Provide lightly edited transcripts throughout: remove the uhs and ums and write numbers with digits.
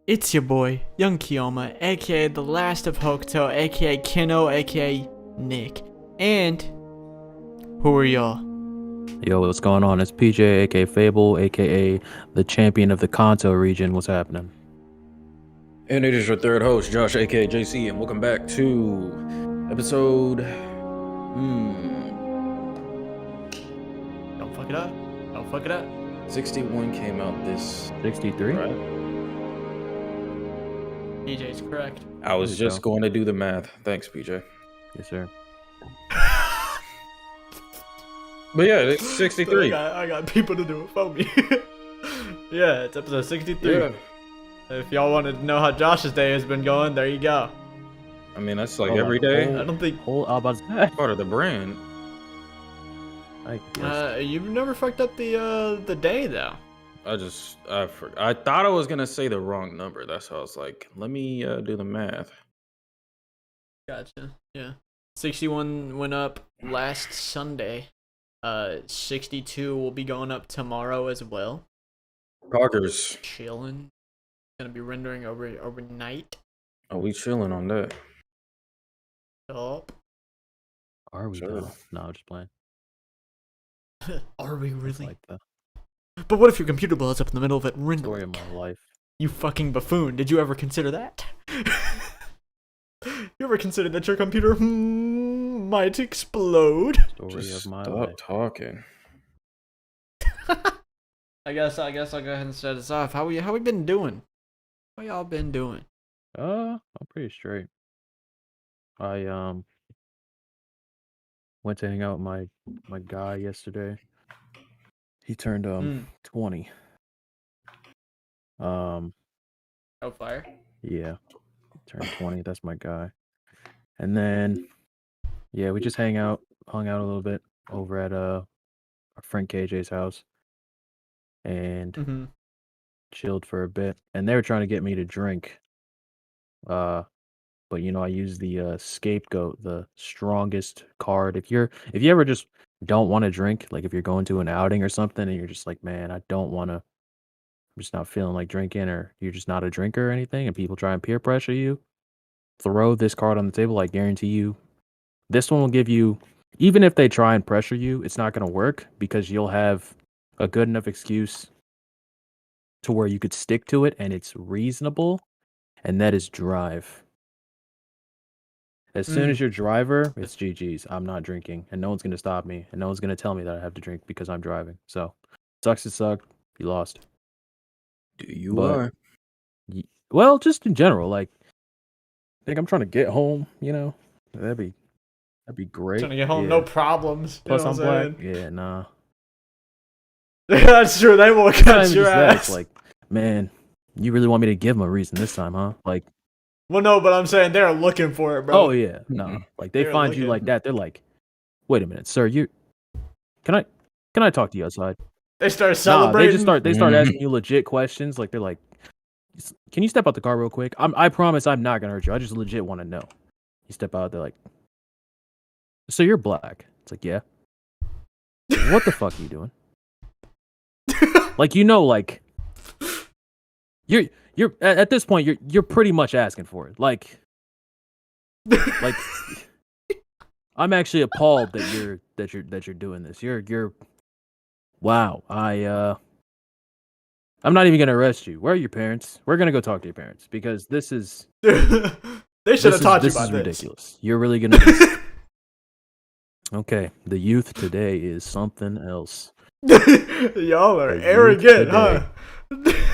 It's your boy, Young Kiyoma, aka the last of Hokuto, aka Kino, aka Nick. And who are y'all? Yo, what's going on? It's PJ, aka Phable, aka the champion of the Kanto region. What's happening? And it is your third host, Josh, aka JC, and welcome back to episode. Don't fuck it up. Don't fuck it up. 61 came out this 63? right? PJ's correct. I was just going to do the math. Thanks, PJ. Yes, sir. But yeah, it's 63. I got people to do it for me. Yeah, it's episode 63. Yeah. If y'all wanted to know how Josh's day has been going, there you go. I mean, that's like every day. I don't think. Part of the brand. I guess. You've never fucked up the day though. I thought I was gonna say the wrong number. That's how I was like, let me do the math. Gotcha. Yeah. 61 went up last Sunday. 62 will be going up tomorrow as well. Poggers. Chilling. Gonna be rendering overnight. Oh, we chilling on that. Up. Are we? Sure. Though? No, I'm just playing. Are we really? Like the But what if your computer blows up in the middle of it rendering? story of my life. You fucking buffoon. Did you ever consider that? You ever considered that your computer might explode? Story Just of my stop life. talking. I guess I'll go ahead and start us off. How we been doing? How y'all been doing? I'm pretty straight. I went to hang out with my guy yesterday. He turned 20. Oh, fire. Yeah, turned 20. That's my guy. And then, yeah, we just hung out a little bit over at our friend KJ's house, and chilled for a bit. And they were trying to get me to drink, but I use the scapegoat, the strongest card. If you ever just don't want to drink, like if you're going to an outing or something, and you're just like, man, I don't want to. I'm just not feeling like drinking, or you're just not a drinker or anything, and people try and peer pressure you, throw this card on the table. I guarantee you, this one will give you, even if they try and pressure you, it's not going to work because you'll have a good enough excuse to where you could stick to it and it's reasonable, and that is drive. As soon as you're driver, it's GG's. I'm not drinking, and no one's going to stop me, and no one's going to tell me that I have to drink because I'm driving. So, sucks to suck. You lost. Do you But- are? Well, just in general, like, I think I'm trying to get home, that'd be great. Trying to get home, Yeah. no problems. Plus, I'm saying? black. Yeah, nah. That's true. They will Not cut even your just that, ass. it's like, man, you really want me to give them a reason this time, huh? Like, Well, no, but I'm saying they're looking for it, bro. oh yeah, no, like they They're find you looking. like that. They're like, wait a minute, sir, can I talk to you outside? They start Nah, celebrating. they start asking you legit questions. Like they're like, can you step out the car real quick? I promise I'm not gonna hurt you. I just legit want to know. You step out, they're like, so you're black? It's like, yeah. What the fuck are you doing? Like, like you're at this point you're pretty much asking for it. Like I'm actually appalled that you're doing this. You're wow. I'm not even gonna arrest you. Where are your parents? We're gonna go talk to your parents because this is They should have taught you this about is this. ridiculous. You're really gonna Okay, the youth today is something else. Y'all are The youth arrogant, huh? today.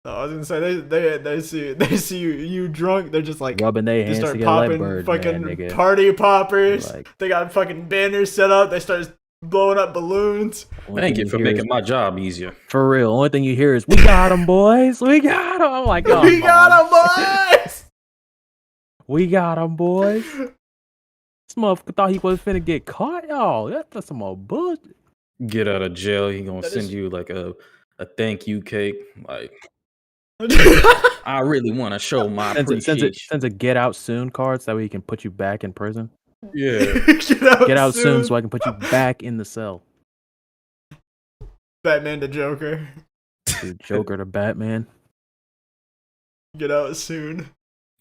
No, I was gonna say they see you drunk. They're just like Rubbing their they hands start together like popping bird, fucking man, nigga. party poppers. Like, They got fucking banners set up. They start blowing up balloons. only Thank thing you for hear making is- my job easier. for real. Only thing you hear is, "We got them, boys. We got them." I'm like, oh, We got them, boys. We got them, boys. This motherfucker thought he was finna get caught. Y'all, that's some more bullshit. Get out of jail, he gonna That send is- you like a thank you cake. Like, I really want to show my appreciation. Sends a get out soon card so that way he can put you back in prison. Yeah. Get out soon so I can put you back in the cell. Batman to Joker. Dude, Joker to Batman. Get out soon.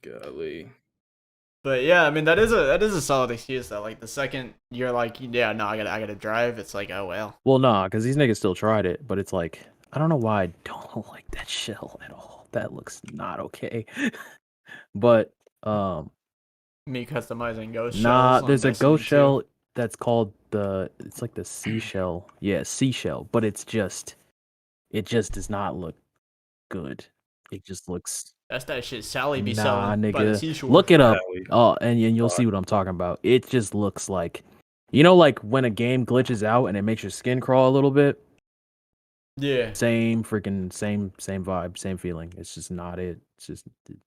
Golly. But yeah, I mean that is a solid excuse though. Like the second you're like, yeah, no, I gotta drive. It's like, oh well. Well, nah, because these niggas still tried it, but it's like I don't know why I don't like that shell at all. That looks not okay. But Me customizing ghost nah, shells on there's a Destiny ghost 2. shell that's called it's like the seashell. Yeah, seashell, but it just does not look good. It just looks That's that shit Sally be nah, selling by the nigga. seashore. Look it up. Golly. Oh, and you'll see what I'm talking about. It just looks like, you know, like when a game glitches out and it makes your skin crawl a little bit. Yeah. Same freaking same vibe, same feeling. It's just not it. It's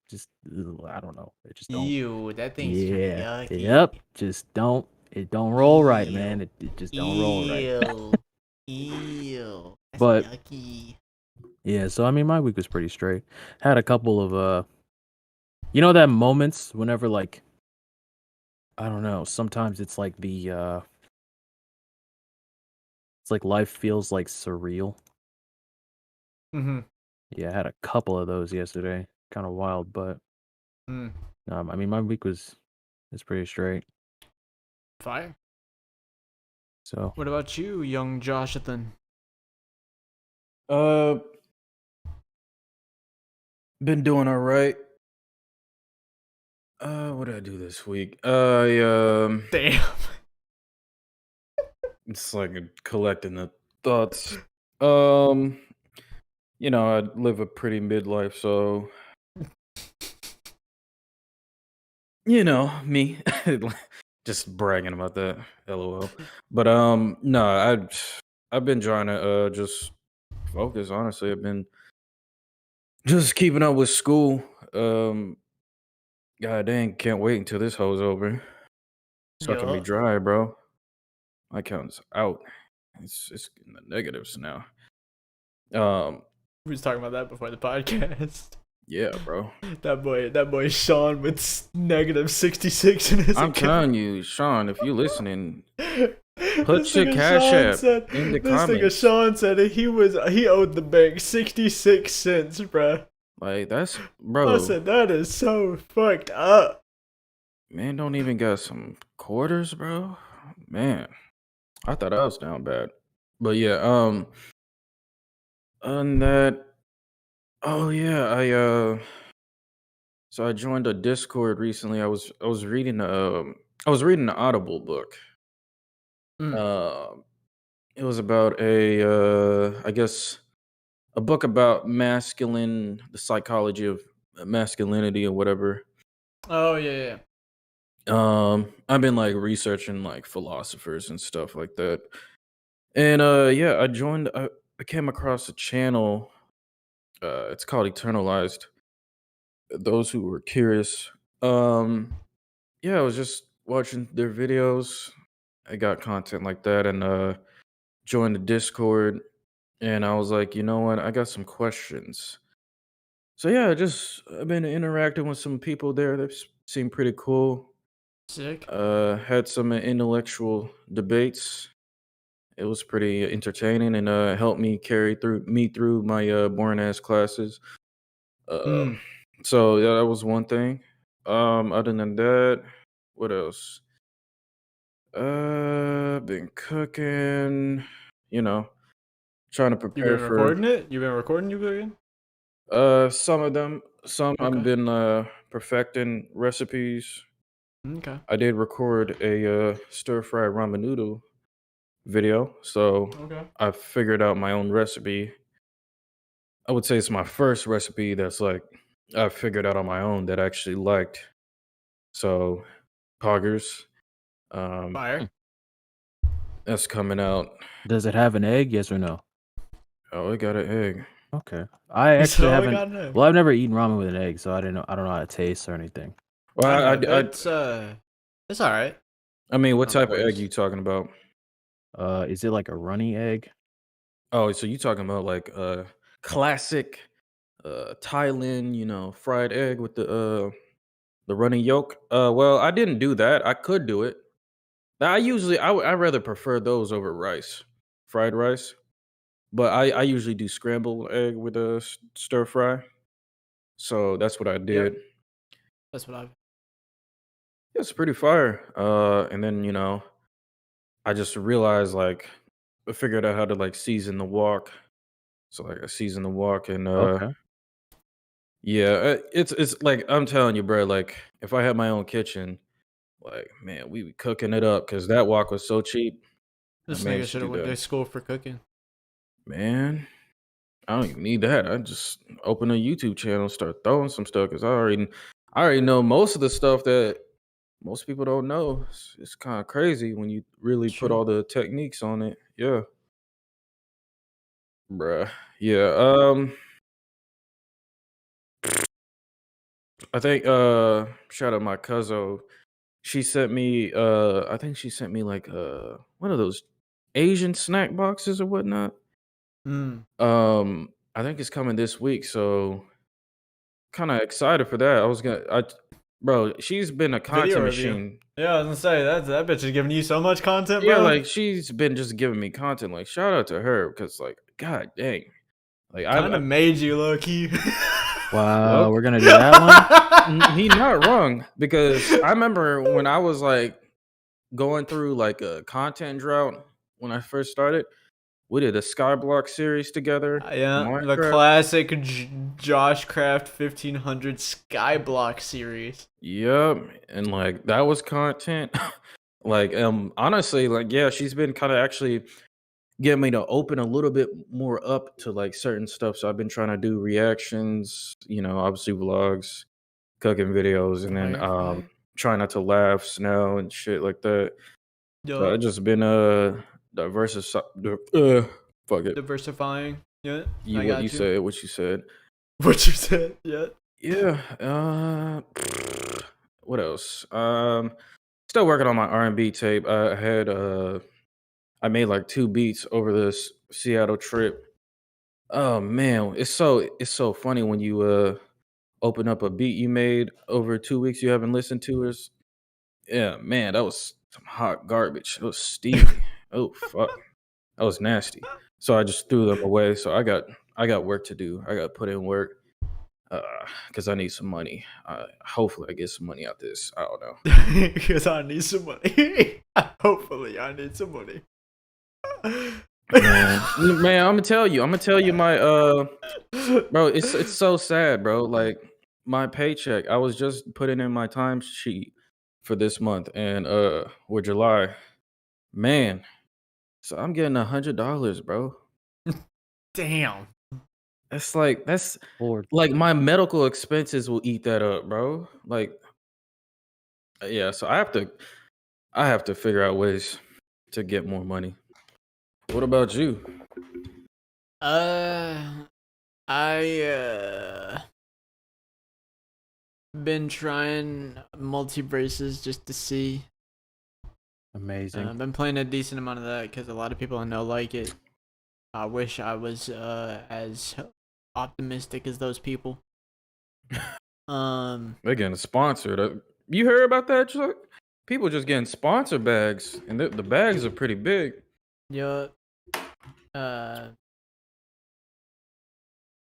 just ugh, I don't know. It just don't. Ew, that thing's Yeah. yucky. Yep. Just don't. It don't roll right, man. It just don't roll right. Ew. Ew. That's But yucky. yeah, so I mean, my week was pretty straight. Had a couple of you know that moments whenever like I don't know. Sometimes it's like it's like life feels like surreal. Mm-hmm. Yeah, I had a couple of those yesterday. Kind of wild, but Mm. I mean, my week was pretty straight. Fire. So What about you, young Joshathan? Been doing all right. What did I do this week? Damn. It's like collecting the thoughts. You know, I live a pretty midlife, so you know me, just bragging about that. LOL. But no, I've been trying to just focus. Honestly, I've been just keeping up with school. God dang, can't wait until this hoe's over. Sucking me Yup. dry, bro. My account's out. It's in the negatives now. We was talking about that before the podcast. Yeah, bro. That boy Sean with negative 66 in his I'm account. telling you, Sean, if you listening, This put your nigga Cash Sean App said- in the This nigga comments. Sean said he owed the bank 66 cents, bruh. Like that's I bro. said that is so fucked up. Man, don't even got some quarters, bro. Man, I thought I was down bad. But yeah, on that, oh yeah, so I joined a Discord recently. I was reading an Audible book. Um, it was about I guess a book about the psychology of masculinity or whatever. Oh yeah. I've been like researching like philosophers and stuff like that. And yeah, I came across a channel. It's called Eternalized. Those who were curious. Yeah, I was just watching their videos. I got content like that and joined the Discord and I was like, you know what? I got some questions. So yeah, I've been interacting with some people there that seem pretty cool. Sick. Had some intellectual debates. It was pretty entertaining and helped me through my boring ass classes. Mm. So yeah, that was one thing. Other than that, what else? Been cooking, you know, trying to You prepare been for recording it? You been recording you again? some of them. Some Okay. I've been perfecting recipes. Okay. I did record a stir fry ramen noodle video, so Okay. I figured out my own recipe. I would say it's my first recipe that's like I figured out on my own that I actually liked. So poggers, Fire. that's coming out. does it have an egg? Yes or no? Oh, it got an egg. Okay. I You actually said, "Oh, I haven't. got an egg." Well, I've never eaten ramen with an egg, so I don't know how it tastes or anything. Well, I I, have. It's all right. I mean, what Not the type of egg worst. you talking about? Is it like a runny egg? Oh, so you talking about like classic Thailand, fried egg with the running yolk? Well, I didn't do that. I could do it. I rather prefer those over rice, fried rice. But I usually do scrambled egg with a stir fry. So that's what I Yep. did. That's what I've. It's pretty fire. And then I just realized like I figured out how to like season the walk. So like I season the walk and Okay. yeah, it's like I'm telling you, bro. Like if I had my own kitchen, like man, we be cooking it up because that walk was so cheap. I This nigga managed to should have do went that. to school for cooking. Man, I don't even need that. I just open a YouTube channel, start throwing some stuff because I already know most of the stuff that most people don't know. It's kind of crazy when you really It's put true. all the techniques on it. Yeah, bruh. Yeah. I think shout out my cousin. She sent me I think she sent me like one of those Asian snack boxes or whatnot. Mm. I think it's coming this week, so kind of excited for that. Bro, she's been a Video content review. machine. Yeah, I was gonna say that bitch is giving you so much content, Yeah, bro. like she's been just giving me content. Like shout out to her because like god dang, like Kind I of made you low key. Wow, well, we're gonna do that one. he not wrong because I remember when I was like going through like a content drought when I first started. We did a Skyblock series together, Yeah, the Minecraft. classic Josh Craft 1500 Skyblock series. Yep, and like that was content. Like honestly, like yeah, she's been kind of actually getting me to open a little bit more up to like certain stuff. So I've been trying to do reactions, obviously vlogs, cooking videos, and then Fire, fire. try not to laugh, now and shit like that. So I Yup. just been diversify. Fuck it. Diversifying. Yeah, You I what you got you. said? What you said? What you said? Yeah. Yeah. What else? Still working on my R&B tape. I made like 2 beats over this Seattle trip. Oh man, it's so funny when you open up a beat you made over 2 weeks you haven't listened to. Yeah, man, that was some hot garbage. It was steamy. Oh fuck, that was nasty. So I just threw them away. So I got work to do. I got to put in work. Because I need some money. Hopefully, I get some money out this. I don't know. Because I need some money. Hopefully, I need some money. Man, I'm gonna tell you my bro. It's so sad, bro. Like my paycheck, I was just putting in my time sheet for this month, and with July, man. So I'm getting $100, bro. Damn. That's Lord. like my medical expenses will eat that up, bro. Like, yeah. So I have to figure out ways to get more money. What about you? Uh, I been trying multiverses just to see. Amazing. I've been playing a decent amount of that because a lot of people I know like it. I wish I was as optimistic as those people. They're getting sponsored. You heard about that, Chuck? People just getting sponsor bags, and the bags are pretty big. Yeah.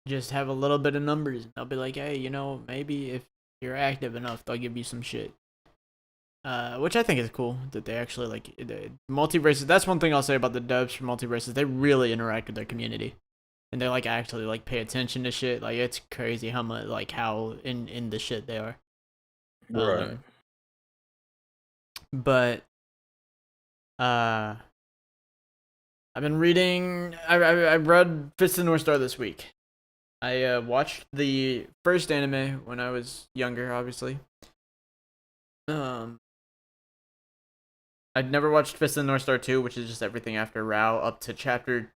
Just have a little bit of numbers. They'll be like, hey, maybe if you're active enough, they'll give you some shit. Which I think is cool that they actually like multiverses. That's one thing I'll say about the devs for multiverses. They really interact with their community, and they like actually like pay attention to shit. Like it's crazy how much like how in the shit they are. Right. But I've been reading. I read Fist of the North Star this week. I watched the first anime when I was younger, obviously. I'd never watched Fist of the North Star 2, which is just everything after Rao up to chapter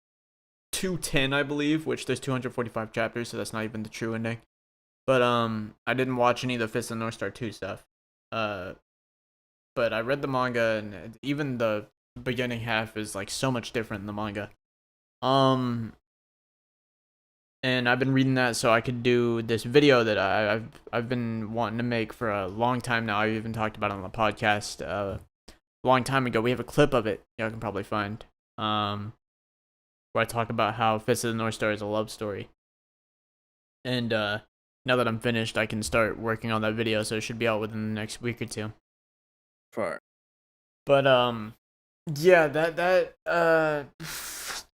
210, I believe, which there's 245 chapters, so that's not even the true ending. But I didn't watch any of the Fist of the North Star 2 stuff. But I read the manga, and even the beginning half is like so much different in the manga. And I've been reading that so I could do this video that I've been wanting to make for a long time now. I even talked about it on the podcast a long time ago. We have a clip of it y'all can probably find, where I talk about how Fist of the North Star is a love story. And now that I'm finished, I can start working on that video, so it should be out within the next week or two. Fire. But yeah,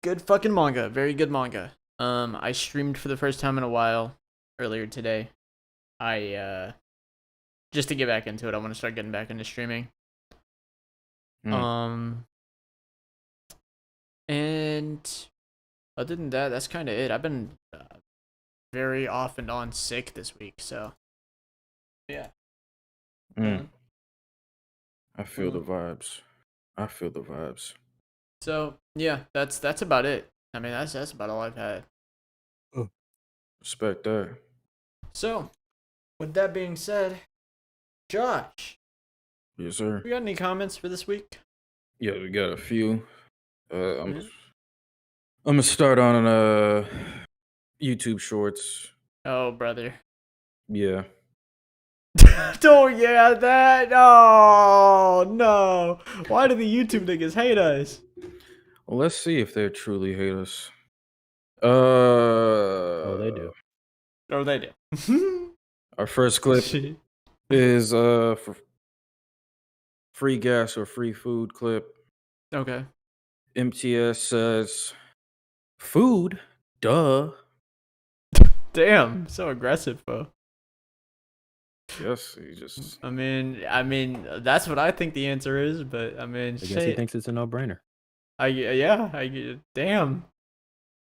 good fucking manga, very good manga. I streamed for the first time in a while earlier today. I just to get back into it, I want to start getting back into streaming. And other than that, that's kind of it. I've been very off and on sick this week, so yeah. I feel the vibes. I feel the vibes. So yeah, that's about it. I mean, that's about all I've had. Respect that. So, with that being said, Josh, Yes, sir. we got any comments for this week? Yeah, we got a few. I'm gonna start on YouTube Shorts. Oh, brother. Yeah. Oh yeah, that. Oh no! Why do the YouTube niggas hate us? Well, let's see if they truly hate us. Oh, they do. Oh, they do. Our first clip is for free gas or free food clip. Okay. MTS says, "Food, duh." Damn, so aggressive, bro. Yes, he just. I mean, that's what I think the answer is, but I mean, I guess he thinks it's a no-brainer. Damn,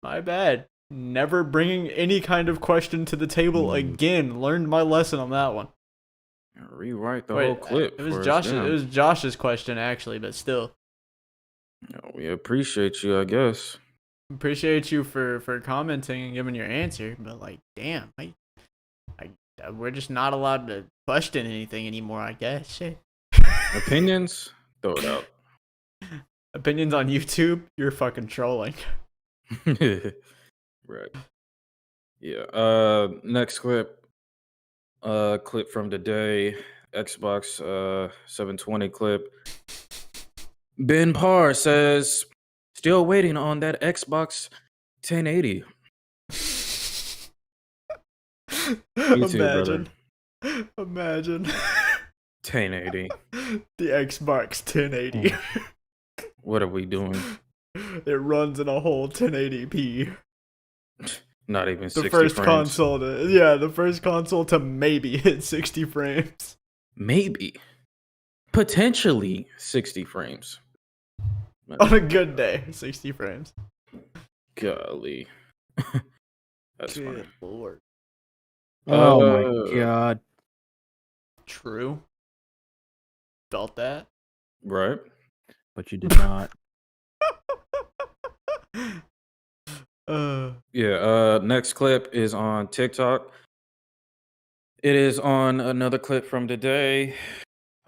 my bad. Never bringing any kind of question to the table again. Learned my lesson on that one. Rewrite the whole clip. It was Josh's. It was Josh's question actually, but still. We appreciate you, I guess. Appreciate you for commenting and giving your answer, but like, damn, we're just not allowed to question anything anymore, I guess. Shit. Opinions? Throw it out. Opinions on YouTube? You're fucking trolling. Right. Yeah. Next clip. Clip from today. Xbox 720 clip. Ben Parr says, "Still waiting on that Xbox 1080." Imagine. Imagine. 1080. The Xbox 1080. What are we doing? It runs in a whole 1080p. Not even 60 The first frames. console the first console to maybe hit 60 frames. Maybe. Potentially 60 frames. On a good day, 60 frames. Golly. That's Good funny. lord. Oh my god. True. Felt that. Right. But you did not. Yeah, next clip is on TikTok. It is on another clip from today.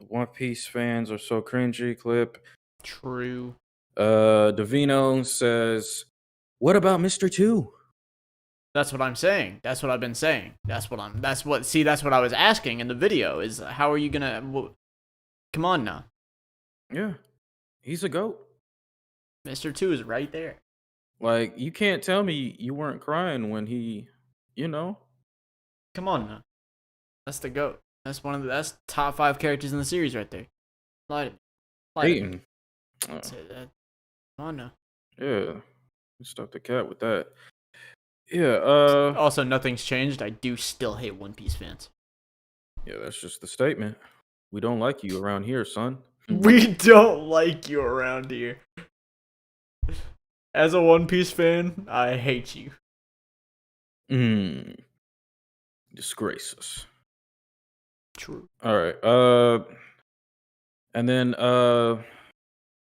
One Piece fans are so cringy clip. True. Davino says, "What about Mr. 2?" That's what I'm saying. That's what I've been saying. That's what I was asking in the video is how are you gonna, come on now. Yeah, he's a GOAT. Mr. 2 is right there. Like, you can't tell me you weren't crying when he, Come on now. That's the GOAT. That's top 5 characters in the series right there. Lie to me. Hating. Say that. Come on now. Yeah, stuff the cat with that. Yeah, Also, nothing's changed. I do still hate One Piece fans. yeah, that's just the statement. We don't like you around here, son. We don't like you around here. As a One Piece fan, I hate you. Disgrace us. True. All right. And then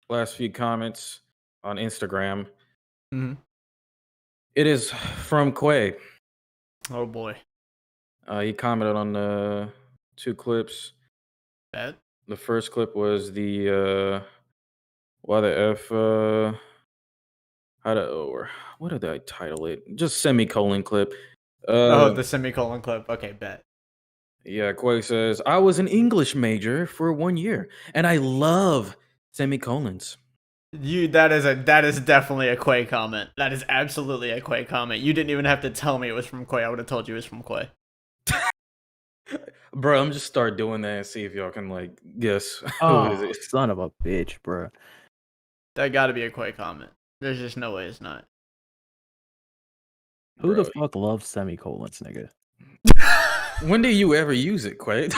last few comments on Instagram. Mm-hmm. It is from Quay. Oh boy. He commented on the 2 clips. That? The first clip was the why the F what did I title it? Just semicolon clip. The semicolon clip. Okay, bet. Yeah, Quay says, "I was an English major for 1 year, and I love semicolons." That is definitely a Quay comment. That is absolutely a Quay comment. You didn't even have to tell me it was from Quay. I would have told you it was from Quay. Bro, I'm just start doing that and see if y'all can like guess who it Oh, is. son of a bitch, bro. That got to be a Quay comment. There's just no way it's not. Who the Bro, fuck loves semicolons, nigga? when do you ever use it, Quay?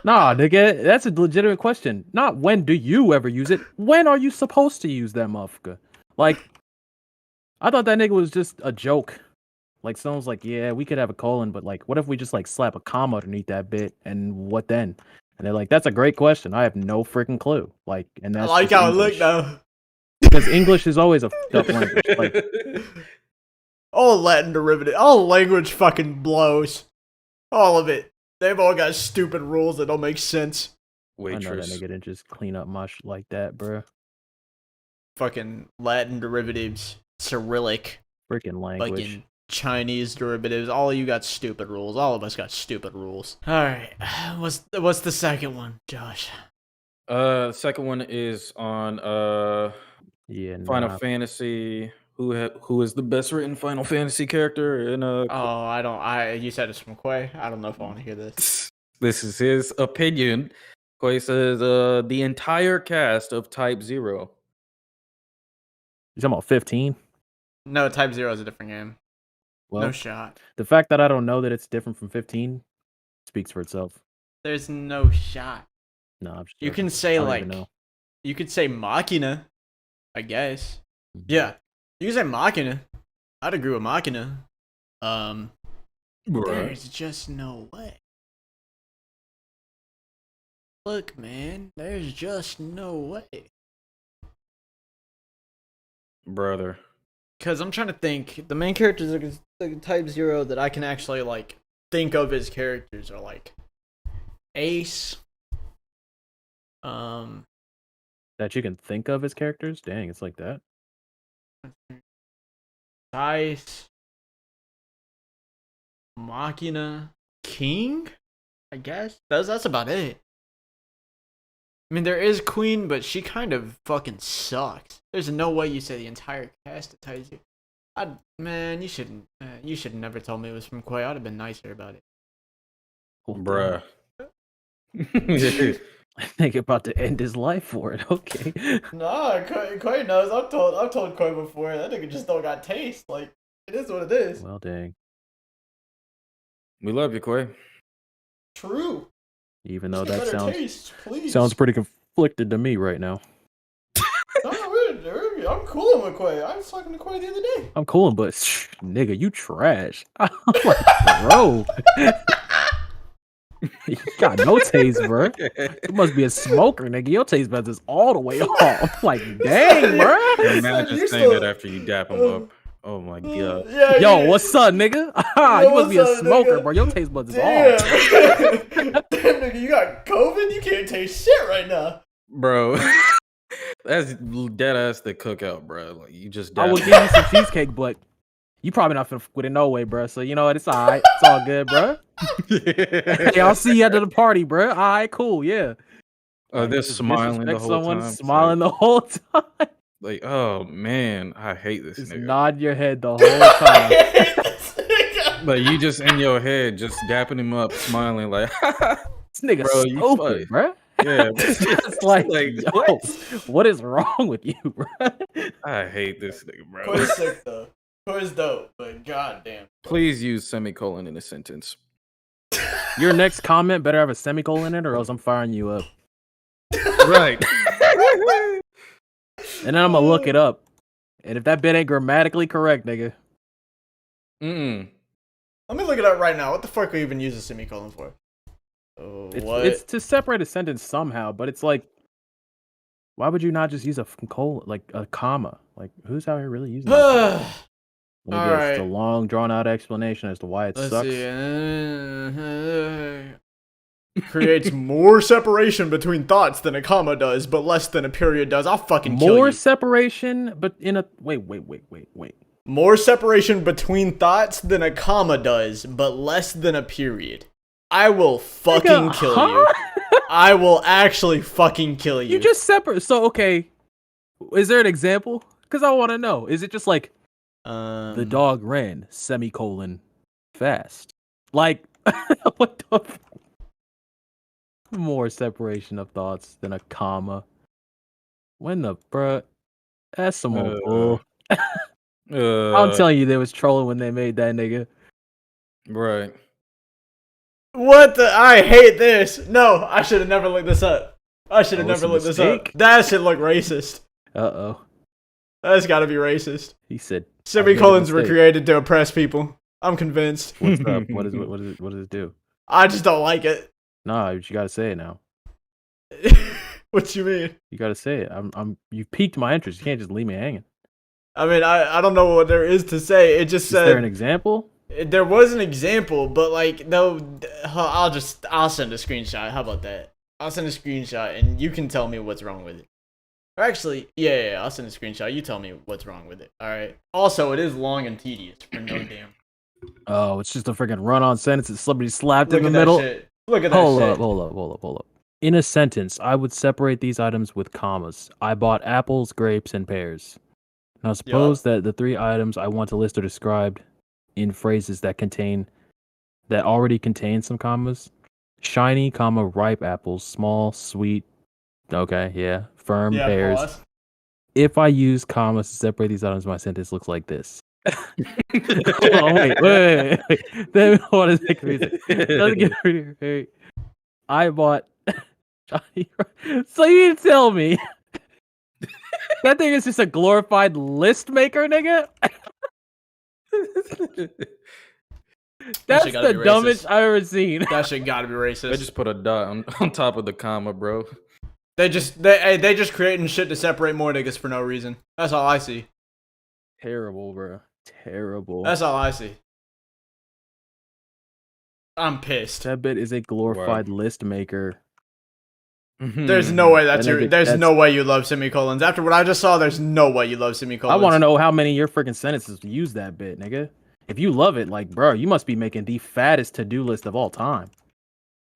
Nah, nigga, that's a legitimate question. Not when do you ever use it? When are you supposed to use that motherfucker? Like, I thought that nigga was just a joke. Like, someone's like, yeah, we could have a colon, but like, what if we just like slap a comma underneath that bit, and what then? And they're like, that's a great question. I have no freaking clue. Like, and I that's like just how it looked English. though. Because English is always a fucked up language. Like, all Latin derivative, all language fucking blows. All of it. They've all got stupid rules that don't make sense. I know that Waitress. nigga didn't just clean up mush like that, bro. Fucking Latin derivatives, Cyrillic, Freaking language. fucking Chinese derivatives. All of you got stupid rules. All of us got stupid rules. All right, what's the second one, Josh? The second one is on Yeah, Final nah. Fantasy. Who is the best written Final Fantasy character in Oh, I don't. You said it's from Quay. I don't know if I want to hear this. This is his opinion. Quay says the entire cast of Type 0. You talking about 15? No, Type 0 is a different game. Well, No shot. the fact that I don't know that it's different from 15 speaks for itself. There's no shot. No, I'm just You joking. can say I don't like, even know. you could say Machina, I guess. Mhm. Yeah, you can say Machina. I'd agree with Machina. There's just no way. Look, man, there's just no way. Brother. Because I'm trying to think. The main characters of Type 0 that I can actually, like, think of as characters are, like, Ace. That you can think of as characters? Dang, it's like that. Dice. Machina. King? I guess. That's about it. I mean, there is Queen, but she kind of fucking sucks. There's no way you say the entire cast of Type 0. Man, you shouldn't. You should have never told me it was from Quay. I'd have been nicer about it. Bruh. I think about to end his life for it. Okay. Nah, Quay knows. I've told Quay before. That nigga just don't got taste. Like, it is what it is. Well, dang. We love you, Quay. True. Even though Just that better sounds taste, please. sounds pretty conflicted to me right now. I'm cooling with Quay. I was talking to Quay the other day. I'm cool, but nigga, you trash. I'm like, bro. You got no taste, bro. You must be a smoker, nigga. Your taste buds is all the way off. Like, dang, bro. Imagine saying that after you dap him up. Oh my god. Yeah, Yo, what's up, nigga? You must be a what's up, smoker, nigga? bro. Your taste buds is Damn. off. Damn, nigga, you got COVID? You can't taste shit right now. Bro. That's dead ass the cookout, bro. Like you just I will dap give you some cheesecake, but you probably not finna fuck with it no way, bro. So you know what? It's all right. It's all good, bro. Hey, I'll see you after the party, bro. All right, cool, yeah. They're Just smiling the disrespect whole someone, time. It's smiling the whole time. like, oh man, I hate this Just nigga. nod your head the whole time. This nigga. Like you just in your head, just dapping him up, smiling like, This nigga Bro, you stupid, funny. bro. yeah. It's like, yo, what? what is wrong with you, bro? I hate this nigga, bro. Quay's sick though. Quay's dope, but goddamn. Please use semicolon in a sentence. Your next comment better have a semicolon in it, or else I'm firing you up. Right. And then I'm gonna look it up. And if that bit ain't grammatically correct, nigga. Mm. Let me look it up right now. What the fuck we even use a semicolon for? Oh, what? It's to separate a sentence somehow, but it's like, why would you not just use a colon, like a comma? Like, who's out here really using that? Let me guess, it's a Alright. long, drawn-out explanation as to why it Let's sucks. see. Creates more separation between thoughts than a comma does, but less than a period does. I'll fucking kill More you. separation, but in a wait. More separation between thoughts than a comma does, but less than a period. I will fucking Nigga, kill huh? you. I will actually fucking kill you. You just separate. So okay, is there an example? Because I want to know. Is it just like the dog ran semicolon fast? Like What the? More separation of thoughts than a comma. When the bruh? That's some old bull. I'm telling you, they was trolling when they made that nigga. Right. What the? I hate this. No, I should have never looked this up. I should have Oh, it's never a looked this up. mistake? That should look racist. Uh-oh. That's gotta be racist. He said, Semicolons were mistake. created to oppress people. I'm convinced. "What's up? What does it do?" I just don't like it. Nah, but you gotta say it now. What you mean? You gotta say it. You piqued my interest. You can't just leave me hanging. I mean, I don't know what there is to say. It just Is said there an example? there was an example, but like no, I'll send a screenshot. How about that? I'll send a screenshot and you can tell me what's wrong with it. Or actually, yeah, I'll send a screenshot. You tell me what's wrong with it. All right. Also, it is long and tedious for no damn. Oh, it's just a freaking run-on sentence that somebody slapped Look in at the that middle. shit. Look at that Hold shit. up. In a sentence, I would separate these items with commas. I bought apples, grapes, and pears. Now suppose that the three items I want to list are described in phrases that already contain some commas. Shiny, comma, ripe apples, small, sweet, okay, yeah, firm pears. Pause. If I use commas to separate these items, my sentence looks like this. Hold on, wait. Then what is it? Doesn't get wait. I bought Johnny. So you tell me that thing is just a glorified list maker, nigga? That's the dumbest I've ever seen. That shit gotta be racist. They just put a dot on top of the comma, bro. They just creating shit to separate more niggas for no reason. That's all I see. Terrible, bro. Terrible. That's all I see. I'm pissed. That bit is a glorified list maker. There's no way no way you love semicolons. After what I just saw, there's no way you love semicolons. I want to know how many of your freaking sentences use that bit, nigga. If you love it, like, bro, you must be making the fattest to-do list of all time.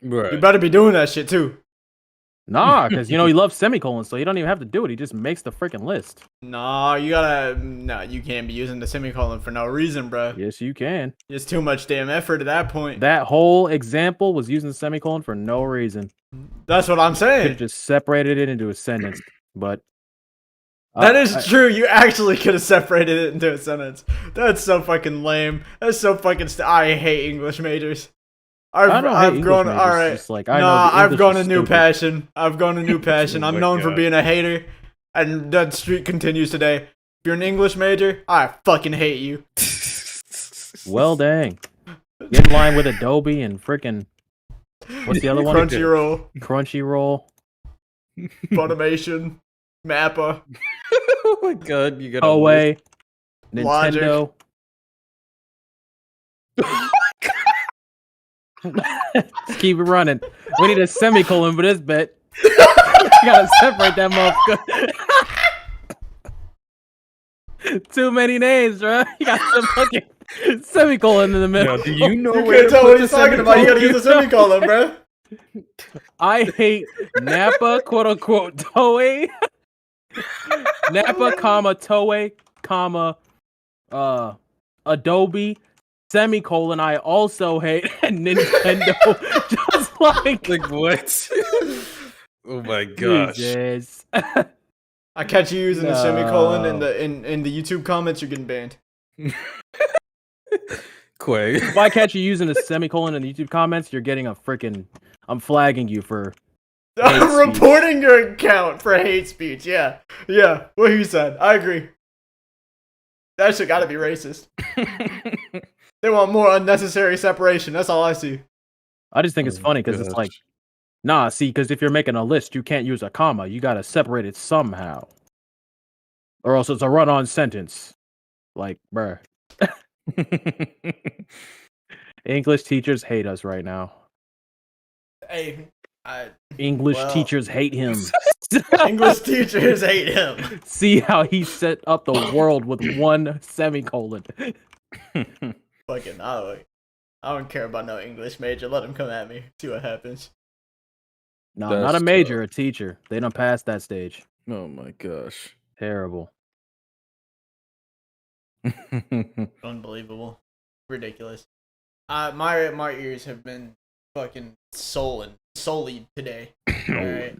Right. You better be doing that shit too. Nah, because you know he loves semicolons, so you don't even have to do it. He just makes the freaking list. No, you can't be using the semicolon for no reason, bro. Yes, you can. It's too much damn effort at that point. That whole example was using the semicolon for no reason. That's what I'm Could saying. have just separated it into a sentence, but that is true. You actually could have separated it into a sentence. That's so fucking lame. That's so fucking. I hate English majors. I've grown. All right. Like, I've grown a new passion. I've grown a new passion. I'm known for being a hater, and that streak continues today. If you're an English major, I fucking hate you. Well, dang. Get in line with Adobe and freaking. What's the other one? Crunchyroll. Funimation. Mappa. Oh my god, you got Toei. Nintendo. Let's keep it running. We need a semicolon for this bit. You gotta separate that motherfucker. Too many names, bro. You got some fucking semicolon in the middle. Now, do you know You where can't tell what he's talking about. You gotta use a semicolon, bro. I hate Nappa, quote unquote, Toei. Nappa, comma, Toei, comma, Adobe, semicolon. I also hate Nintendo. Just like what? Oh my gosh. Jesus. I catch you using the semicolon in the YouTube comments, you're getting banned. Quay. If I catch you using a semicolon in the YouTube comments, you're getting a freaking. I'm flagging you for. I'm reporting your account for hate speech. Yeah, what he said. I agree. That shit gotta be racist. They want more unnecessary separation. That's all I see. I just think it's funny because it's like, nah, see, because if you're making a list, you can't use a comma. You gotta separate it somehow, or else it's a run-on sentence. Like, bruh. English teachers hate us right now. Hey, English teachers hate him. English teachers hate him. See how he set up the world with one semicolon. Fucking, I don't care about no English major. Let him come at me. See what happens. No, not a major, a teacher. They don't pass that stage. Oh my gosh. Terrible. Unbelievable. Ridiculous. My ears have been fucking sullied today. All right,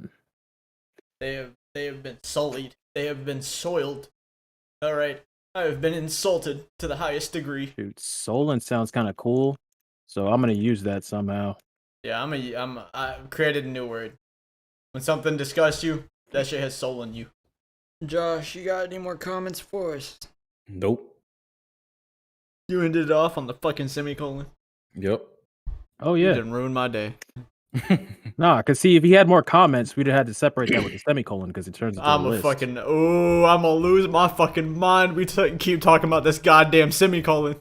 they have been sullied. They have been soiled. All right, I have been insulted to the highest degree. Dude, Solon sounds kind of cool, so I'm gonna use that somehow. Yeah, I created a new word. When something disgusts you, that shit has soul in you. Josh, you got any more comments for us? Nope. You ended it off on the fucking semicolon. Yep. Oh You yeah, didn't ruin my day. nah, cause see, if he had more comments, we'd have had to separate that with the semicolon because it turns into a I'm list. I'm gonna lose my fucking mind. We keep talking about this goddamn semicolon.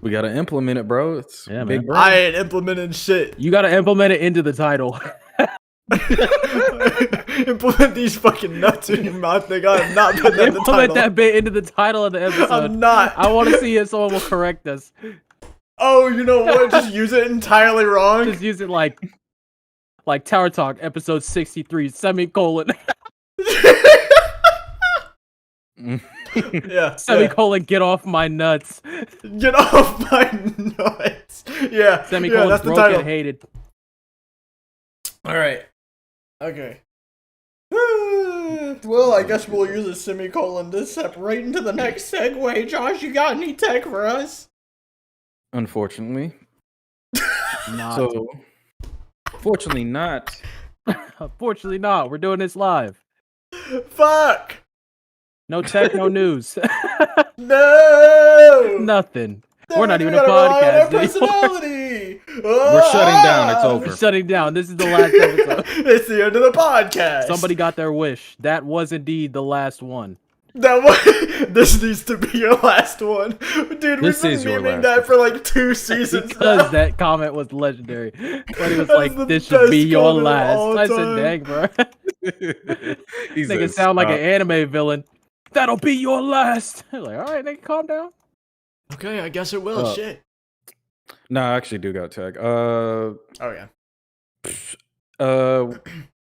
We gotta implement it, bro. It's Yeah, big man. brain. I ain't implementing shit. You gotta implement it into the title. Implement these fucking nuts in your mouth, nigga. I'm not putting that in the Implement title. that bit into the title of the episode. I'm not. I want to see if someone will correct us. Oh, you know what? Just use it entirely wrong. Just use it like Tower Talk episode 63 semicolon Yeah. semicolon get off my nuts. Get off my nuts. Yeah. Semicolon that's the broke title. and hated. All right. Okay. Well, I guess we'll use a semicolon to separate into the next segue. Josh, you got any tech for us? Unfortunately. Not. So, fortunately not. Unfortunately not. We're doing this live. Fuck. No tech, no news. No. Nothing. That We're not means even we a gotta rely on our podcast anymore. personality. We're shutting down. It's Ah! over. We're shutting down. This is the last episode. It's the end of the podcast. Somebody got their wish. That was indeed the last one. This needs to be your last one, dude. This We've is been your memeing last that one. for like 2 seasons Because now. that comment was legendary. But he was That's like, the this should be best your comment of all last. I said, time. dang, bro. He Nigga says, sound like an "Stop." anime villain. That'll be your last. Like, all right, nigga, calm down. Okay, I guess it will. Shit. No, I actually do got tech. Oh yeah.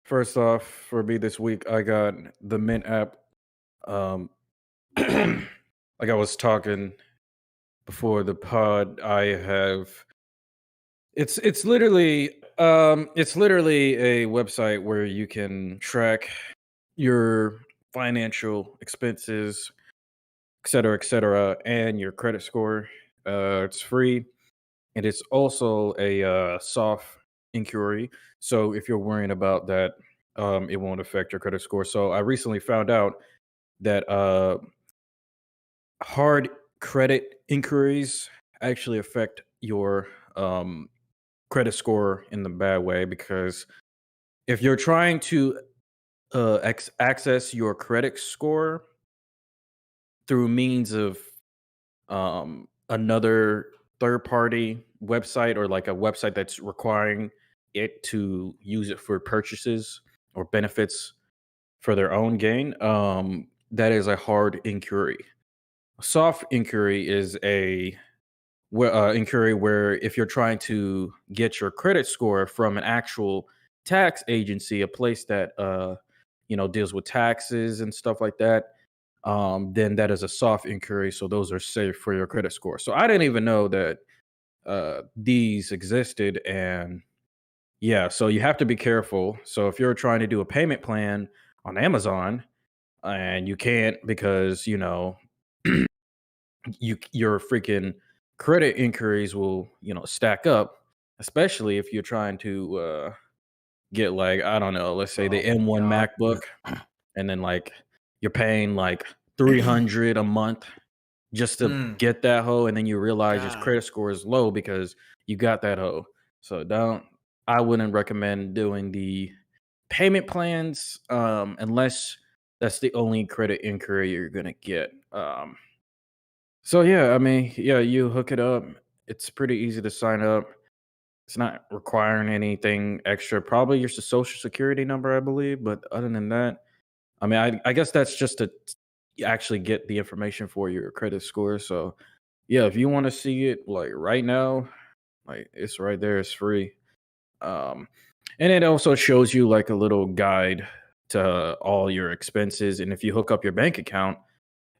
First off, for me this week, I got the Mint app. Like I was talking before the pod, I have. It's literally a website where you can track your financial expenses, et cetera, and your credit score. It's free. And it's also a soft inquiry. So if you're worrying about that, it won't affect your credit score. So I recently found out that hard credit inquiries actually affect your credit score in the bad way, because if you're trying to access your credit score through means of another third party website, or like a website that's requiring it to use it for purchases or benefits for their own gain, that is a hard inquiry. A soft inquiry is a inquiry where if you're trying to get your credit score from an actual tax agency, a place that deals with taxes and stuff like that, then that is a soft inquiry. So those are safe for your credit score. So I didn't even know that these existed, and yeah, so you have to be careful. So if you're trying to do a payment plan on Amazon and you can't because your freaking credit inquiries will stack up, especially if you're trying to get, like, I don't know, let's say the Oh my M1 God. MacBook, and then like you're paying like $300 a month just to get that hoe, and then you realize your God. credit score is low because you got that hoe. So I wouldn't recommend doing the payment plans unless that's the only credit inquiry you're gonna get. So yeah, I mean, yeah, you hook it up. It's pretty easy to sign up. It's not requiring anything extra. Probably just a social security number, I believe. But other than that, I mean, I guess that's just to actually get the information for your credit score. So yeah, if you want to see it like right now, like it's right there. It's free. Um, and it also shows you like a little guide to all your expenses. And if you hook up your bank account,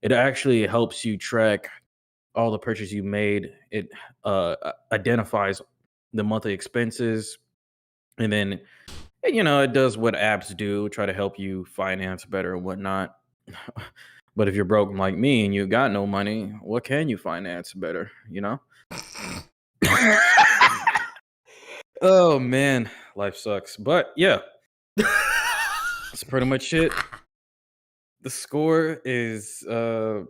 it actually helps you track all the purchase you made. It identifies the monthly expenses, and then it does what apps do, try to help you finance better and whatnot. But if you're broke like me and you got no money, what can you finance better? Oh man, life sucks. But yeah, that's pretty much it. The score is there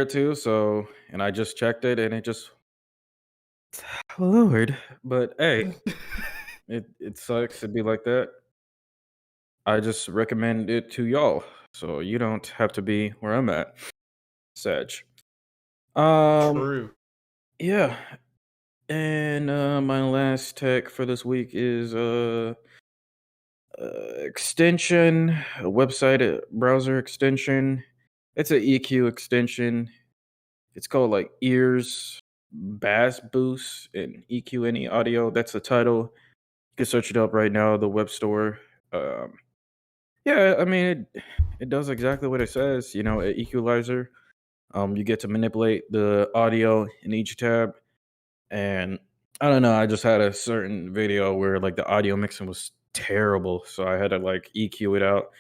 too. So, and I just checked it, and it just lowered. But hey, it sucks to be like that. I just recommend it to y'all, so you don't have to be where I'm at. Sag. True. Yeah. And my last tech for this week is extension, a website, a browser extension. It's an EQ extension. It's called like Ears Bass Boost and EQ Any Audio. That's the title. You can search it up right now, the web store. Yeah, I mean it does exactly what it says. An equalizer. You get to manipulate the audio in each tab, and I don't know. I just had a certain video where like the audio mixing was terrible, so I had to like EQ it out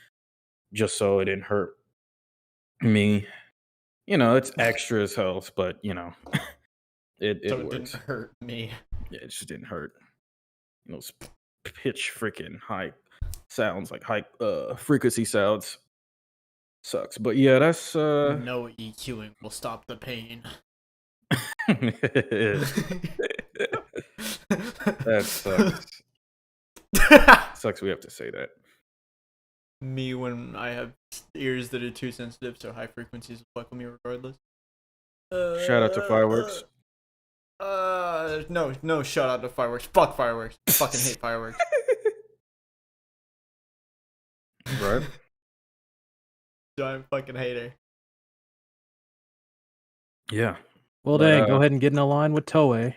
just so it didn't hurt me. It's extra as hell, but it So it works. didn't hurt me. Yeah, it just didn't hurt. Those pitch freaking high sounds, like high frequency sounds, sucks. But yeah, that's No EQing will stop the pain. that sucks. Sucks we have to say that. Me when I have ears that are too sensitive, so high frequencies will fuck with me regardless. Shout out to fireworks. No, shout out to fireworks. Fuck fireworks. I fucking hate fireworks. Right? Giant fucking hater. Yeah. Well, But, dang, go ahead and get in a line with Toei.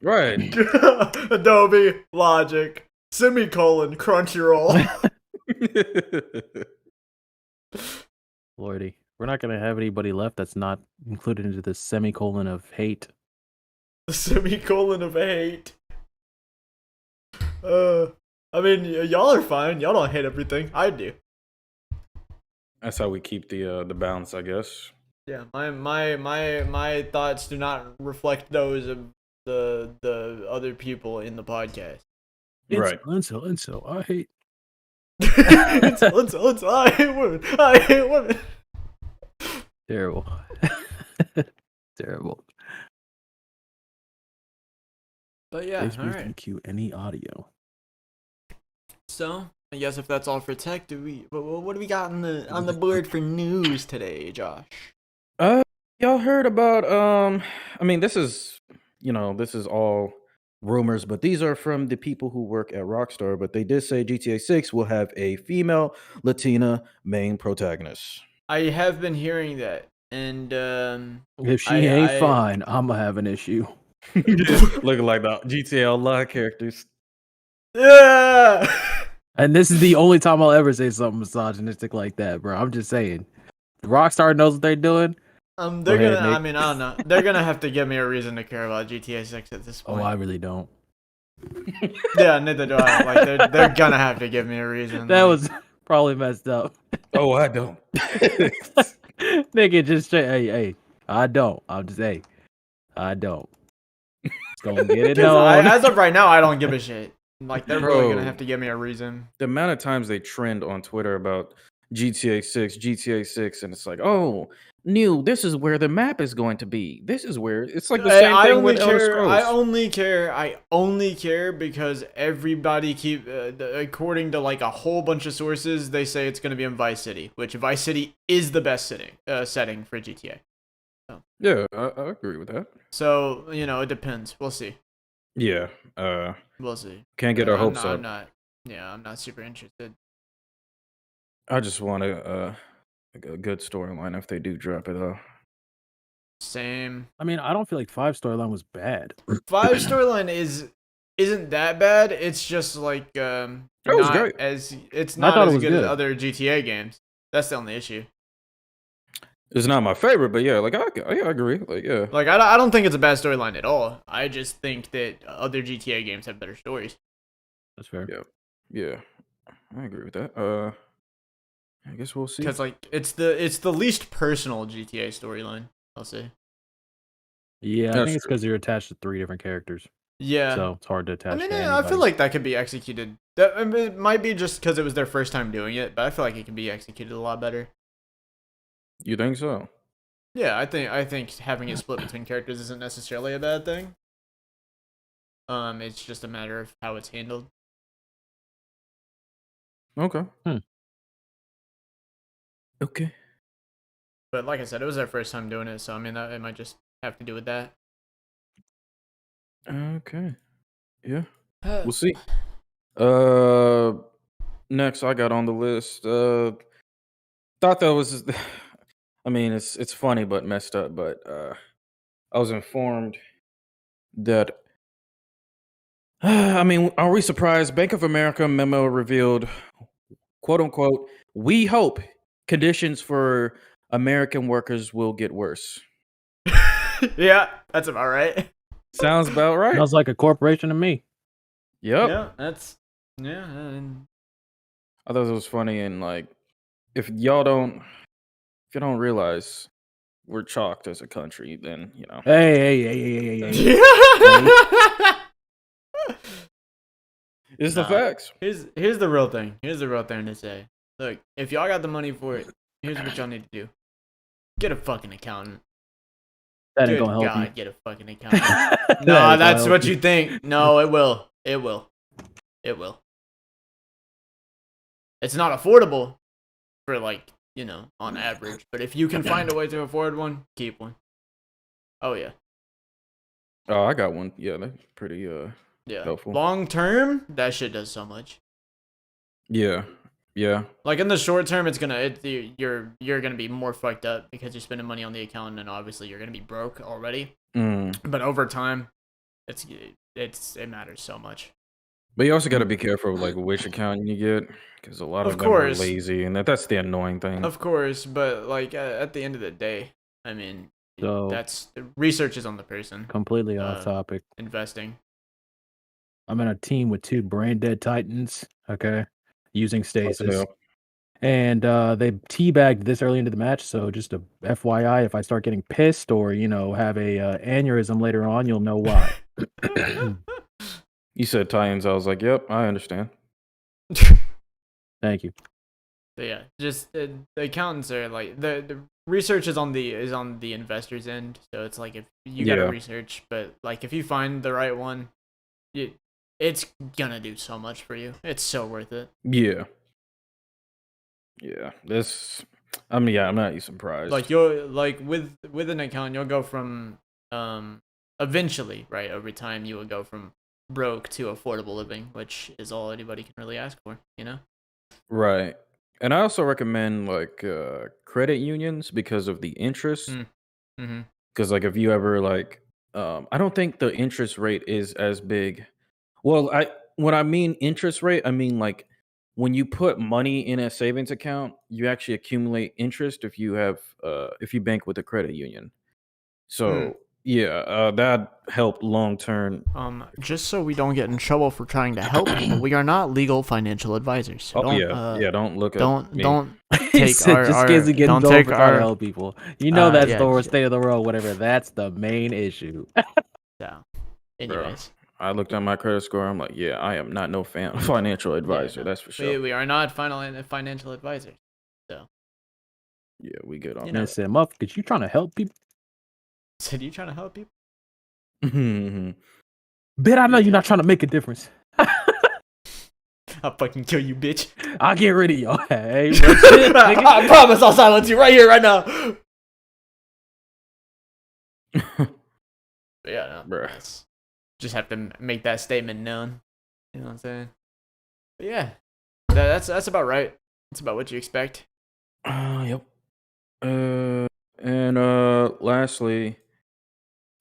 Right. Adobe, Logic, semicolon, Crunchyroll. Lordy, we're not gonna have anybody left that's not included into the semicolon of hate. The semicolon of hate. I mean, y'all are fine. Y'all don't hate everything. I do. That's how we keep the balance, I guess. Yeah, my thoughts do not reflect those of the other people in the podcast. Right. So I hate. I hate women. I hate women. Terrible. Terrible. But yeah, Facebook all right. EQ any audio. So I guess if that's all for tech, what do we got on the board for news today, Josh? Y'all heard about I mean, this is all rumors, but these are from the people who work at Rockstar, but they did say GTA 6 will have a female Latina main protagonist. I have been hearing that, and If she ain't fine, I'ma have an issue. Looking like the GTA Online characters. Yeah. And this is the only time I'll ever say something misogynistic like that, bro. I'm just saying. Rockstar knows what they're doing. They're gonna. I mean, I don't know. They're gonna have to give me a reason to care about GTA 6 at this point. Oh, I really don't. Yeah, neither do I. Like, they're gonna have to give me a reason. That was probably messed up. Oh, I don't. Nigga, just say, hey, I don't. I'm just hey, I don't. Just gonna get it known. As of right now, I don't give a shit. Like, they're really Bro, gonna have to give me a reason. The amount of times they trend on Twitter about GTA 6, and it's like, oh, new, this is where the map is going to be. This is where it's like the same thing with Elder Scrolls. I only care because everybody according to like a whole bunch of sources, they say it's gonna be in Vice City, which Vice City is the best setting for GTA. So. Yeah, I agree with that. So, it depends. We'll see. Yeah, we'll see. Can't get our hopes up. I'm not super interested. I just want a good storyline if they do drop it though. Same. I mean, I don't feel like 5 storyline was bad. 5 storyline isn't that bad. It's just like it was great. It's not as good as other GTA games. That's the only issue. It's not my favorite, but yeah, like I agree. Like yeah, Like I don't think it's a bad storyline at all. I just think that other GTA games have better stories. That's fair. yeah, yeah. I agree with that. I guess we'll see. Because like it's the least personal GTA storyline, I'll say. Yeah, I That's think it's true. because you're attached to 3 different characters, Yeah. so it's hard to I attach mean, to yeah, I feel anybody. like that could be executed. That I mean, it might be just because it was their first time doing it, but I feel like it can be executed a lot better. You think so? Yeah, I think having it split between characters isn't necessarily a bad thing. It's just a matter of how it's handled. Okay. Hmm. Okay. But like I said, it was their first time doing it, so I mean, it might just have to do with that. Okay. Yeah. Uh, We'll see. Uh, next I got on the list. Thought that was. I mean, it's funny but messed up. But I was informed that. I mean, are we surprised? Bank of America memo revealed, quote unquote, "We hope conditions for American workers will get worse." yeah, that's about right. Sounds about right. Smells like a corporation to me. Yep. Yeah, that's yeah. And I thought it was funny and like, if y'all don't, if you don't realize we're chalked as a country, then you know. Hey. It's the Nah. facts. Here's the real thing. Here's the real thing to say. Look, if y'all got the money for it, here's what y'all need to do. Get a fucking accountant. That ain't Good gonna help God, you. get a fucking accountant. That No, ain't gonna that's help what you think. No, it will. It will. It will. It's not affordable for like, on average. But if you can find a way to afford one, keep one. Oh yeah. Oh, I got one. Yeah, that's pretty Yeah. helpful. Long term, that shit does so much. Yeah. Yeah. Like in the short term, you're gonna be more fucked up because you're spending money on the account, and obviously you're gonna be broke already. Mm. But over time, it matters so much. But you also got to be careful with like which account you get, because a lot Of of them are course, lazy, and that's the annoying thing. of course, but like at the end of the day, I mean, So that's research is on the person completely off topic. investing. I'm in a team with 2 brain dead titans, okay, using What the stasis. hell? And they teabagged this early into the match, so just a FYI, if I start getting pissed or, have a aneurysm later on, you'll know why. You said Titans. I was like, yep, I understand. Thank you. But yeah, just the accountants are like the research is on the investor's end, so it's like if you gotta Yeah. research, but like if you find the right one, it's gonna do so much for you. It's so worth it. Yeah. Yeah. I mean, yeah, I'm not surprised. Like you'll like with an account, you'll go from eventually, right, over time you will go from broke to affordable living, which is all anybody can really ask for, Right. And I also recommend like credit unions because of the interest. Mm-hmm. Because like if you ever like, I don't think the interest rate is as big. Well, when I mean interest rate, I mean like when you put money in a savings account, you actually accumulate interest if you bank with a credit union. So yeah, that helped long term. Just so we don't get in trouble for trying to help people, we are not legal financial advisors. So Oh yeah, don't look at me. don't He take said, our, just our because he gets don't told take for trying to our help people. That's yeah, the state of the world, whatever. That's the main issue. so. Bro, Anyways, I looked at my credit score. I'm like, yeah, I am not no financial advisor. no, That's for sure. we are not financial advisors. So Yeah, we good on You And I know, said, motherfucker, you trying to help people? said you trying to help people? that. Bet I know Yeah. you're not trying to make a difference. I'll fucking kill you, bitch. I'll get rid of y'all. Hey, real shit, nigga. I promise I'll silence you right here, right now. But yeah, no, Bruh. just have to make that statement known. You know what I'm saying? But yeah, that's about right. That's about what you expect. Yep. And lastly,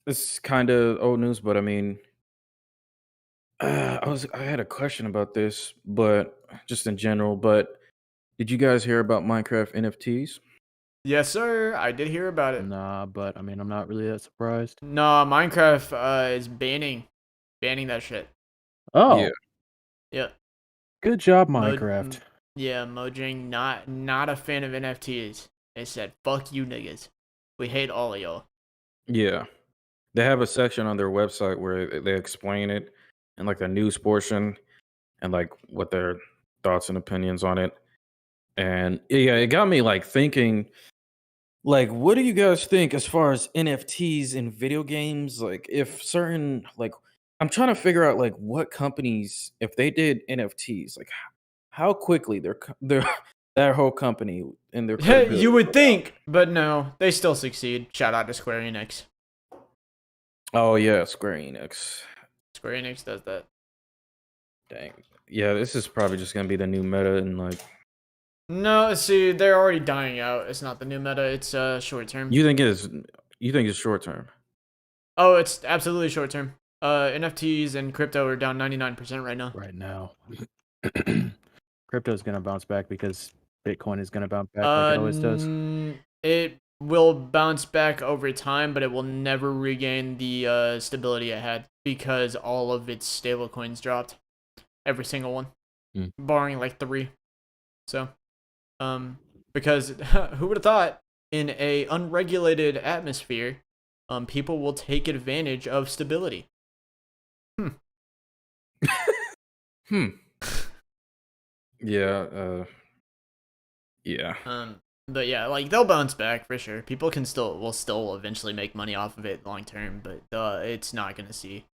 this is kind of old news, but I mean, I had a question about this, but just in general. But did you guys hear about Minecraft NFTs? Yes, sir. I did hear about it. Nah, but I mean, I'm not really that surprised. No, Minecraft is banning that shit. Oh, Yeah. good job, Mo- Minecraft. yeah, Mojang not a fan of NFTs. They said, "Fuck you niggas. We hate all of y'all." Yeah. They have a section on their website where they explain it and like the news portion and like what their thoughts and opinions on it. And yeah, it got me like thinking, like, what do you guys think as far as NFTs in video games? Like, if certain, like, I'm trying to figure out like what companies, if they did NFTs, like how quickly their that whole company and their You credibility would go down. think, but no, they still succeed. Shout out to Square Enix. Oh yeah, Square Enix. Square Enix does that. Dang. Yeah, this is probably just gonna be the new meta and like No, see, they're already dying out. It's not the new meta. It's short term. you think it's short term. Oh, it's absolutely short term. NFTs and crypto are down 99% right now. Right now, crypto's gonna bounce back because Bitcoin is gonna bounce back like it always does. It will bounce back over time, but it will never regain the stability it had because all of its stablecoins dropped. Every single one, barring like 3. So, because who would have thought in a unregulated atmosphere, people will take advantage of stability. Hmm. Yeah, yeah. But yeah, like they'll bounce back for sure. People will still eventually make money off of it long term, but it's not gonna see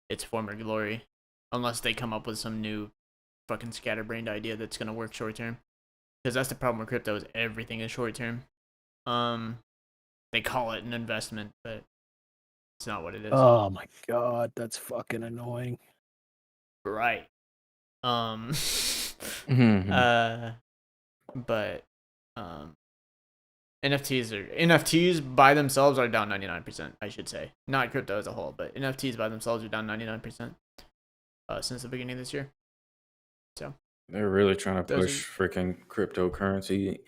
its former glory unless they come up with some new fucking scatterbrained idea that's gonna work short term. Because that's the problem with crypto is everything is short term. They call it an investment, but it's not what it is. Oh my god, that's fucking annoying. Right. Mhm. But NFTs by themselves are down 99%, I should say. Not crypto as a whole, but NFTs by themselves are down 99% since the beginning of this year. So They're really trying to those push freaking cryptocurrency,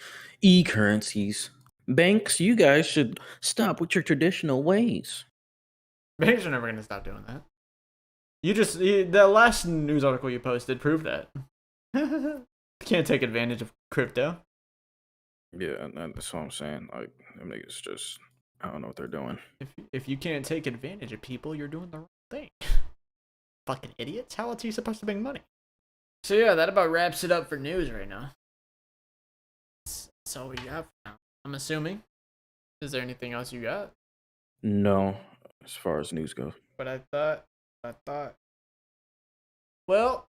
e-currencies. Banks, you guys should stop with your traditional ways. banks are never going to stop doing that. The last news article you posted proved that. Can't take advantage of crypto. Yeah, that's what I'm saying. Like, them niggas just, I don't know what they're doing. If you can't take advantage of people, you're doing the wrong thing. Fucking idiots. How else are you supposed to make money? So yeah, that about wraps it up for news right now. That's all we got for now. I'm assuming. Is there anything else you got? No, as far as news goes. But I thought. Well,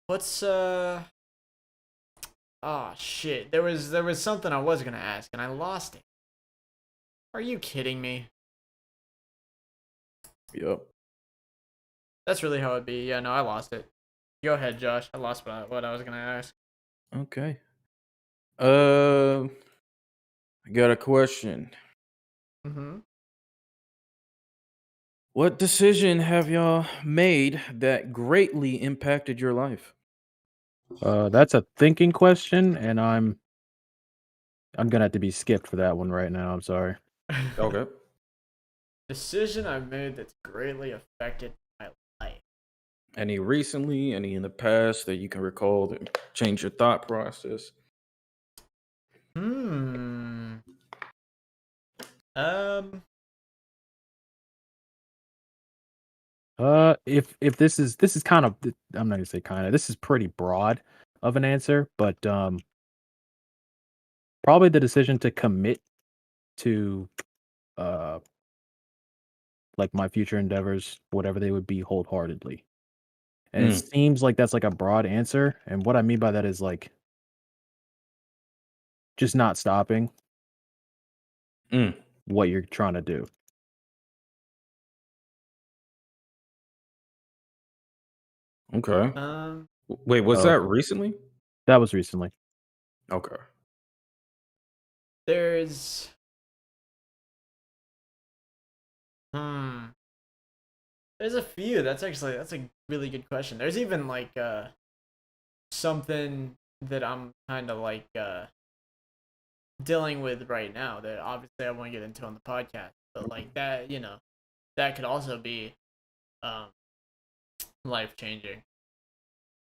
what's oh shit. There was something I was gonna ask and I lost it. Are you kidding me? Yep. That's really how it'd be. Yeah, no, I lost it. Go ahead, Josh. I lost what I was gonna ask. Okay. I got a question. Mm-hmm. What decision have y'all made that greatly impacted your life? That's a thinking question, and I'm gonna have to be skipped for that one right now. I'm sorry. Okay. Decision I've made that's greatly affected my life. Any recently, any in the past that you can recall that changed your thought process? Hmm. Um. If this is kind of, I'm not gonna say kind of. This is pretty broad of an answer, but probably the decision to commit to uh like my future endeavors, whatever they would be, wholeheartedly. And it Mm, seems like that's like a broad answer, and what I mean by that is like just not stopping mm, what you're trying to do. okay. Um. Wait, was So that recently? that was recently. Okay. There's. Hmm. There's a few. That's a really good question. There's even like something that I'm kind of like dealing with right now that obviously I won't get into on the podcast, but like that, that could also be um life changing.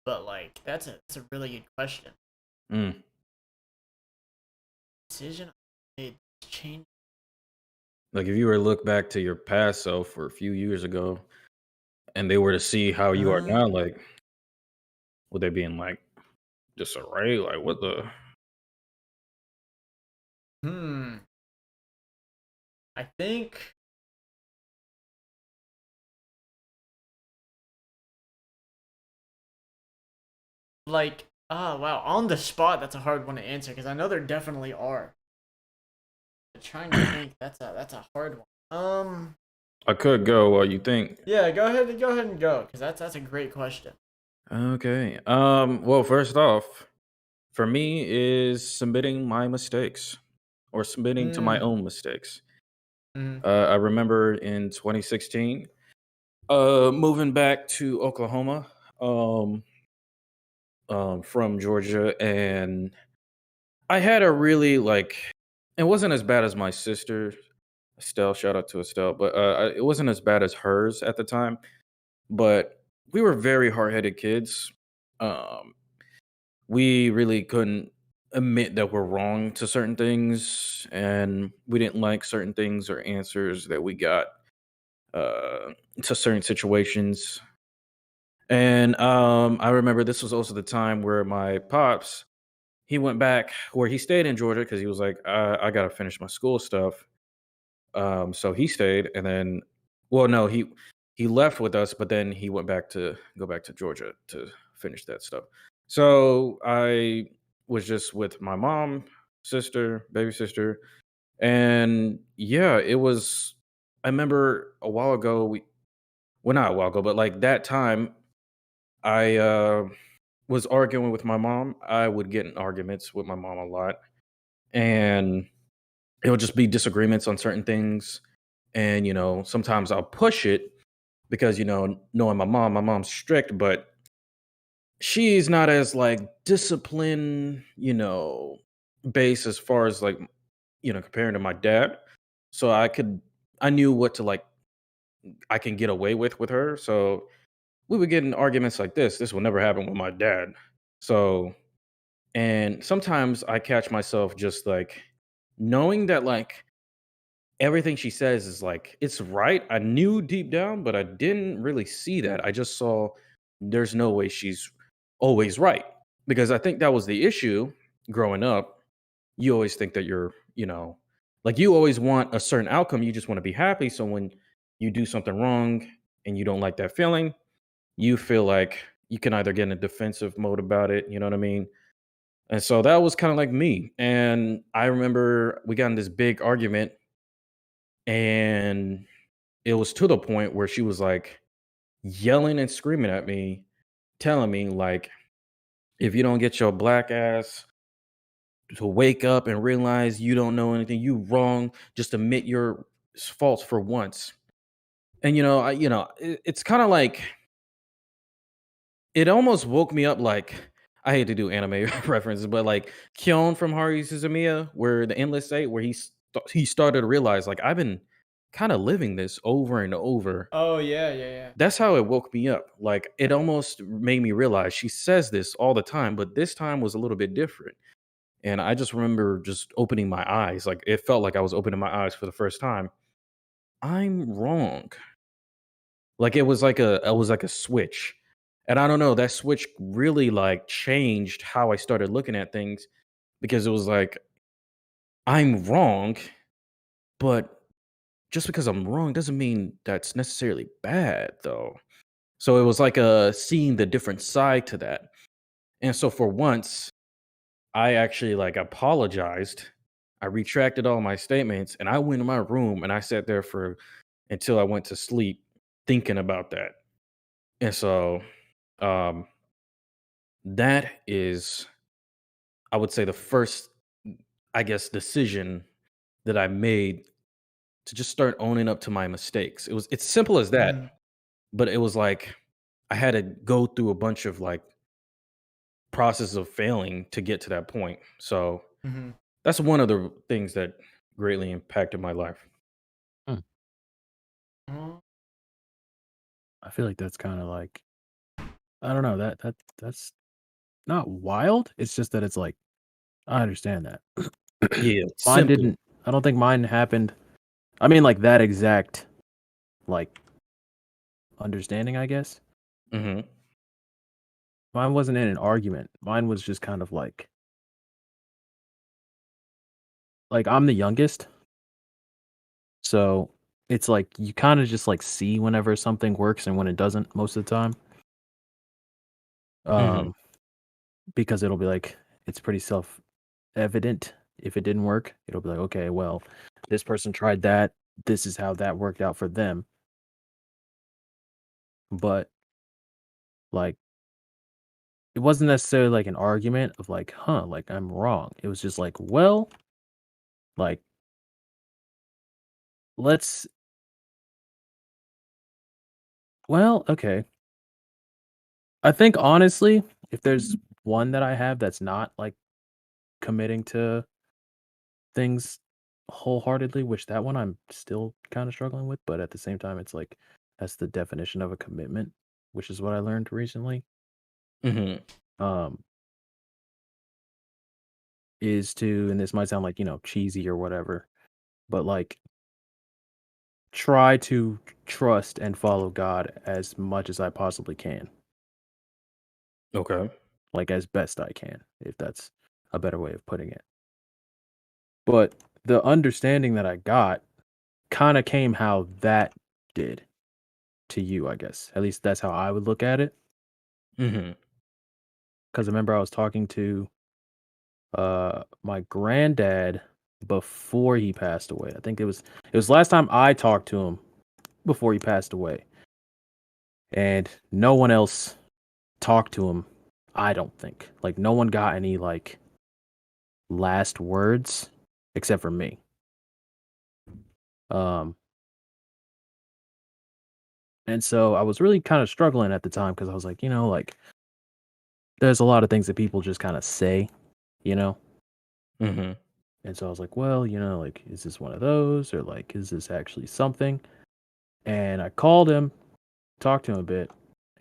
But like that's a really good question. Mm. Decision I made change. Like if you were to look back to your past self or a few years ago, and they were to see how you are Uh, now, like would they be in like disarray? Like what the? hmm. I think like wow, on the spot that's a hard one to answer because I know there definitely are. But trying to think that's a hard one. I could go while you think. Yeah, go ahead and go because that's a great question. Okay. Well, first off, for me is submitting my mistakes or submitting to my Mm. own mistakes. Mm. I remember in 2016, moving back to Oklahoma, um, from Georgia, and I had a really like. It wasn't as bad as my sister, Estelle. Shout out to Estelle, but it wasn't as bad as hers at the time. But we were very hard headed kids. Um, we really couldn't admit that we're wrong to certain things, and we didn't like certain things or answers that we got uh, to certain situations. And I remember this was also the time where my pops he went back where he stayed in Georgia because he was like, I gotta finish my school stuff. So he stayed, and then, well, no, he left with us, but then he went back to go back to Georgia to finish that stuff. So I was just with my mom, sister, baby sister, and yeah, it was. I remember a while ago, well, not a while ago, but like that time, I was arguing with my mom. I would get in arguments with my mom a lot, and it would just be disagreements on certain things. And sometimes I'll push it because knowing my mom's strict, but she's not as like discipline, based as far as like comparing to my dad. So I knew what to like I can get away with her. So we would get in arguments like this. This will never happen with my dad. So, and sometimes I catch myself just like knowing that like everything she says is like it's right. I knew deep down, but I didn't really see that. I just saw there's no way she's always right. Because I think that was the issue growing up. You always think that you're, like you always want a certain outcome. You just want to be happy. So when you do something wrong and you don't like that feeling, you feel like you can either get in a defensive mode about it, you know what I mean? And so that was kind of like me. And I remember we got in this big argument, and it was to the point where she was like yelling and screaming at me, telling me like, if you don't get your black ass to wake up and realize you don't know anything, you wrong, just admit your faults for once. And it's kind of like it almost woke me up. Like I hate to do anime references, but like Kyon from Haru Suzumiya, where the Endless Eight, where he started to realize like I've been kind of living this over and over. Oh yeah, yeah, yeah. That's how it woke me up. Like it almost made me realize she says this all the time, but this time was a little bit different. And I just remember just opening my eyes. Like it felt like I was opening my eyes for the first time. I'm wrong. Like it was like a switch. And I don't know, that switch really like changed how I started looking at things because it was like I'm wrong, but just because I'm wrong doesn't mean that's necessarily bad though. So it was like seeing the different side to that. And so for once, I actually like apologized. I retracted all my statements and I went in my room and I sat there for until I went to sleep thinking about that. And so um that is, I would say, the first, I guess, decision that I made to just start owning up to my mistakes. It's simple as that, Mm. but it was like I had to go through a bunch of like process of failing to get to that point. So Mm-hmm. that's one of the things that greatly impacted my life. Mm. I feel like that's kind of like I don't know that's not wild. It's just that it's like I understand that. Yeah, Mine simple. didn't. I don't think mine happened. I mean, like that exact like understanding. I guess Hmm. mine wasn't in an argument. Mine was just kind of like I'm the youngest, so it's like you kind of just like see whenever something works and when it doesn't most of the time. Hmm. Um, because it'll be like it's pretty self evident if it didn't work. It'll be like, okay, well, this person tried that. This is how that worked out for them. But like it wasn't necessarily like an argument of like, huh, like I'm wrong. It was just like, well, like let's well, okay. I think honestly, if there's one that I have that's not like committing to things wholeheartedly, which that one I'm still kind of struggling with, but at the same time, it's like that's the definition of a commitment, which is what I learned recently. Hmm. Um, is to, and this might sound like, cheesy or whatever, but like try to trust and follow God as much as I possibly can, Okay. like as best I can, if that's a better way of putting it. But the understanding that I got kind of came how that did to you, I guess. At least that's how I would look at it. Hmm. Because I remember I was talking to my granddad before he passed away. I think it was last time I talked to him before he passed away. And no one else talked to him, I don't think. Like no one got any like last words except for me. Um and so I was really kind of struggling at the time because I was like, like there's a lot of things that people just kind of say, you know? Hmm. And so I was like, well, like, is this one of those? Or like, is this actually something? And I called him, talked to him a bit,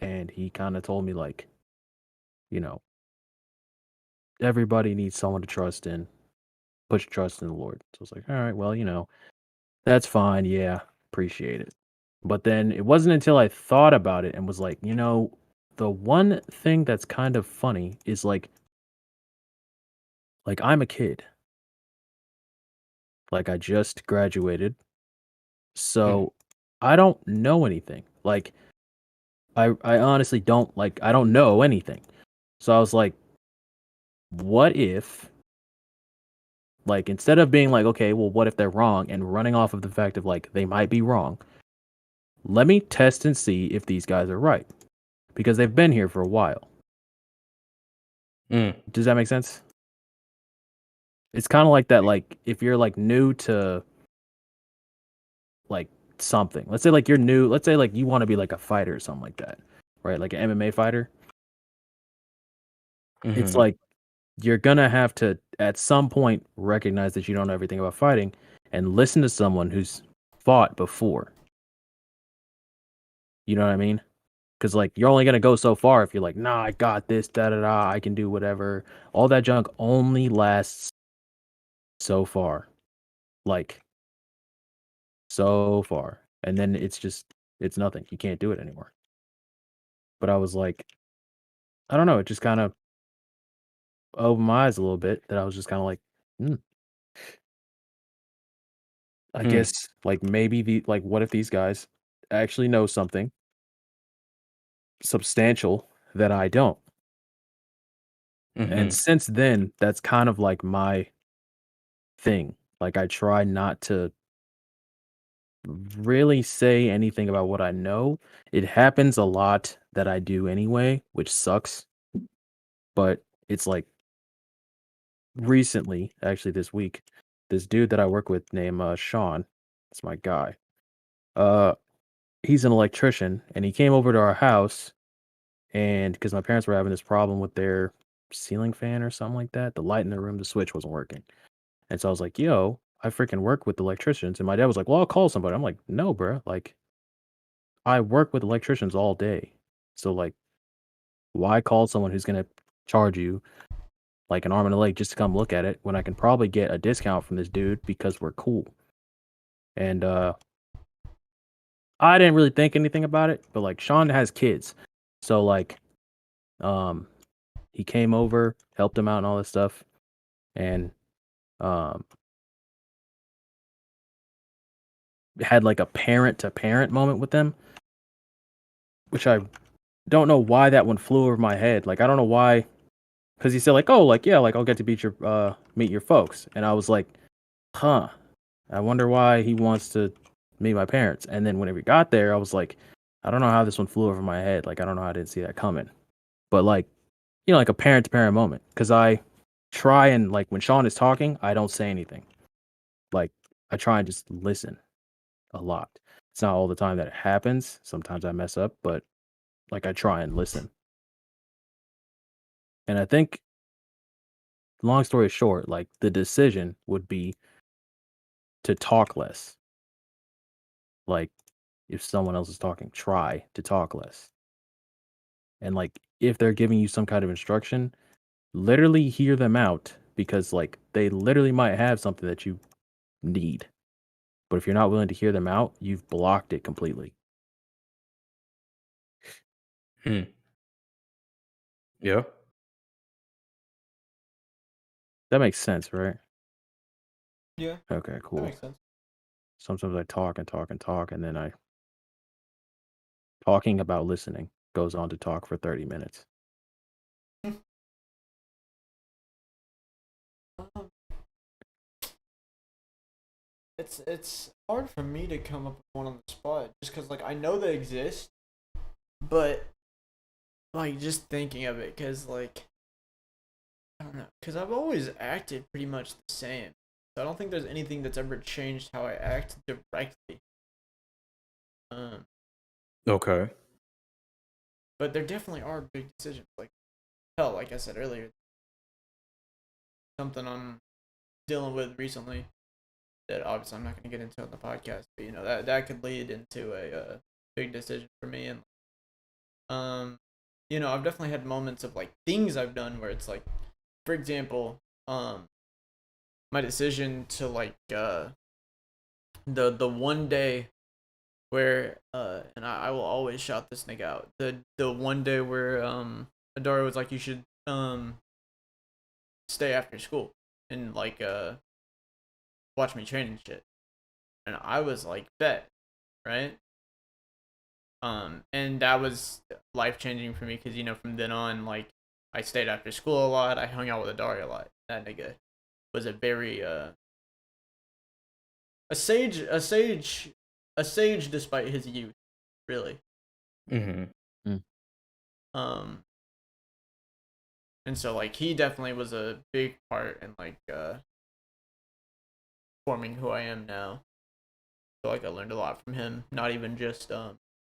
and he kind of told me, like, you know, everybody needs someone to trust in. Put your trust in the Lord. So I was like, all right, well, that's fine. Yeah, appreciate it. But then it wasn't until I thought about it and was like, the one thing that's kind of funny is like I'm a kid. Like I just graduated. So I don't know anything. Like I honestly I don't know anything. So I was like, what if like instead of being like, okay, well what if they're wrong and running off of the fact of like they might be wrong, let me test and see if these guys are right. Because they've been here for a while. Mm. Does that make sense? It's kind of like that like if you're like new to like something. Let's say like you're new, let's say like you want to be like a fighter or something like that. Right? Like an MMA fighter. It's Hmm. like you're gonna have to at some point recognize that you don't know everything about fighting and listen to someone who's fought before. You know what I mean? Because like you're only gonna go so far if you're like, nah, I got this, da da da, I can do whatever. All that junk only lasts so far, like so far, and then it's nothing. You can't do it anymore. But I was like, I don't know. It just kind of opened my eyes a little bit. That I was just kind of like, hmm, I Hmm. guess like maybe what if these guys actually know something substantial that I don't. And Hmm. since then, that's kind of like my thing. Like I try not to really say anything about what I know. It happens a lot that I do anyway, which sucks. But it's like recently, actually this week, this dude that I work with named Sean, that's my guy. Uh he's an electrician and he came over to our house and because my parents were having this problem with their ceiling fan or something like that, the light in the room, the switch wasn't working. And so I was like, yo, I freaking work with electricians. And my dad was like, well, I'll call somebody. I'm like, no, bro. Like, I work with electricians all day. So, like, why call someone who's going to charge you like an arm and a leg just to come look at it when I can probably get a discount from this dude because we're cool? And I didn't really think anything about it, but like Sean has kids. So like um he came over, helped him out and all this stuff, and um had like a parent to parent moment with them, which I don't know why that one flew over my head. Like I don't know why, because he said like, oh, like yeah, like I'll get to meet your folks, and I was like, huh, I wonder why he wants to meet my parents. And then whenever he got there, I was like, I don't know how this one flew over my head. Like I don't know how I didn't see that coming. But like, you know, like a parent to parent moment, because I try and like when Sean is talking, I don't say anything. Like I try and just listen a lot. It's not all the time that it happens. Sometimes I mess up, but like I try and listen. And I think, long story short, like the decision would be to talk less. Like if someone else is talking, try to talk less. And like if they're giving you some kind of instruction, literally hear them out because like they literally might have something that you need. But if you're not willing to hear them out, you've blocked it completely. Hmm. Yeah. That makes sense, right? Yeah, Okay, that cool. makes sense. Sometimes I talk and talk and talk, and then I talking about listening goes on to talk for 30 minutes. Um, it's hard for me to come up with one on the spot just because like I know they exist, but like just thinking of it because like I don't know because I've always acted pretty much the same. So I don't think there's anything that's ever changed how I act directly. Um, Okay. but there definitely are big decisions. Like hell, like I said earlier, something I'm dealing with recently that obviously I'm not going to get into on the podcast, but you know that could lead into a big decision for me. And um, you know, I've definitely had moments of like things I've done where it's like, for example, my decision to like the one day where and I will always shout this nigga out, the one day where Adara was like you should stay after school and like watch me train and shit, and I was like bet, right. And that was life changing for me because you know from then on, like I stayed after school a lot. I hung out with Adari a lot. That nigga was a very a sage, a sage despite his youth, really. Mm-hmm. Mm. Um, and so like he definitely was a big part in like forming who I am now. So like I learned a lot from him, not even just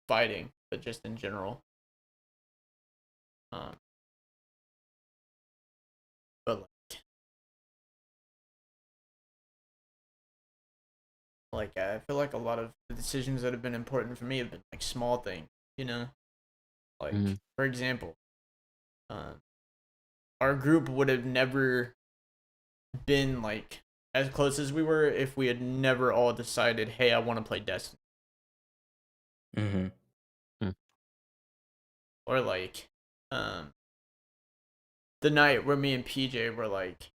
fighting, but just in general. Um, but like I feel like a lot of the decisions that have been important for me have been like small things, you know. Like Mm-hmm. for example, um, our group would have never been like as close as we were if we had never all decided, hey, I want to play Destiny, Mm-hmm. or like, um, the night where me and PJ were like,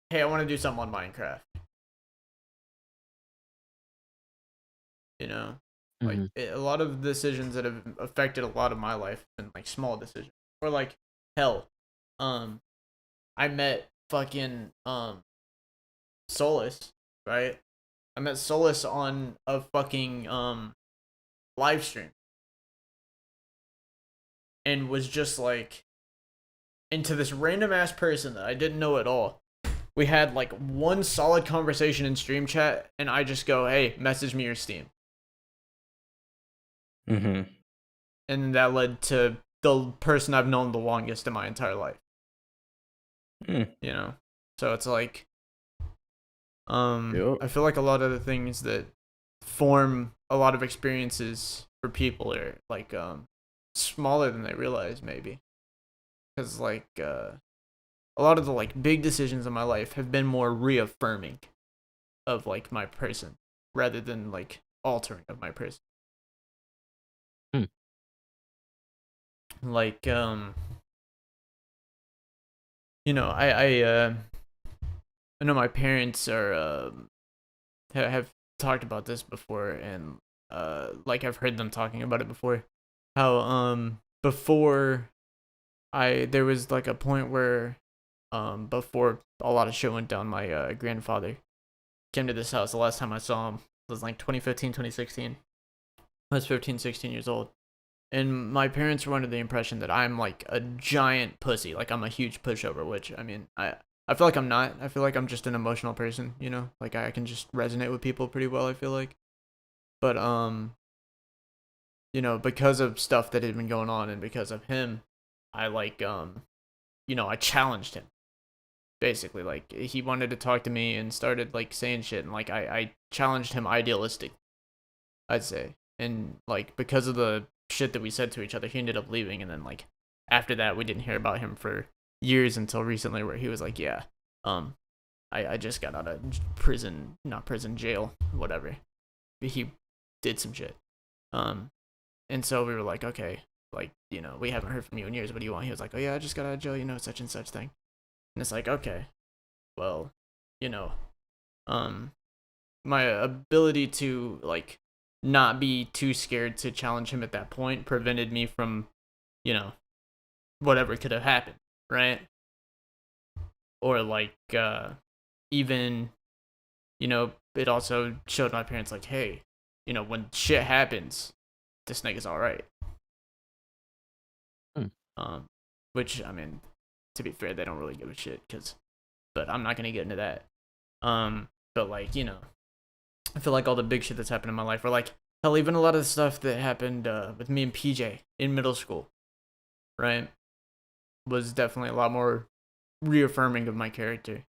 hey, I want to do something on Minecraft, you know. Like Mm-hmm. a lot of decisions that have affected a lot of my life have been like small decisions, or like hell, um, I met fucking Solus, right? I met Solus on a fucking live stream and was just like into this random ass person that I didn't know at all. We had like one solid conversation in stream chat and I just go, "Hey, message me your Steam." Mm-hmm. And that led to the person I've known the longest in my entire life, Mm. you know. So it's like Yep. I feel like a lot of the things that form a lot of experiences for people are like smaller than they realize maybe, because like a lot of the like big decisions in my life have been more reaffirming of like my person rather than like altering of my person. Hmm. Like you know, I know my parents are have talked about this before, and like I've heard them talking about it before, how before I there was like a point where before a lot of shit went down, my grandfather came to this house. The last time I saw him was like 2015, 2016. I was 15, 16 years old. And my parents were under the impression that I'm like a giant pussy, like I'm a huge pushover, which I mean, I feel like I'm not. I feel like I'm just an emotional person, you know? Like I can just resonate with people pretty well, I feel like. But you know, because of stuff that had been going on and because of him, I like you know, I challenged him. Basically, like he wanted to talk to me and started like saying shit, and like I challenged him idealistic, I'd say. And like because of the shit that we said to each other, he ended up leaving, and then like after that we didn't hear about him for years until recently, where he was like, yeah, um I just got out of prison, not prison, jail, whatever. He did some shit. Um and so we were like, okay, like, you know, we haven't heard from you in years. What do you want? He was like, oh yeah, I just got out of jail, you know, such and such thing. And it's like, okay, well, you know, um my ability to like not be too scared to challenge him at that point prevented me from, you know, whatever could have happened, right? Or like even, you know, it also showed my parents like, hey, you know, when shit happens, this nigga's all right. Hmm. Um which I mean, to be fair, they don't really give a shit, cuz but I'm not going to get into that. But like, you know, I feel like all the big shit that's happened in my life, or like hell, even a lot of the stuff that happened with me and PJ in middle school, right, was definitely a lot more reaffirming of my character.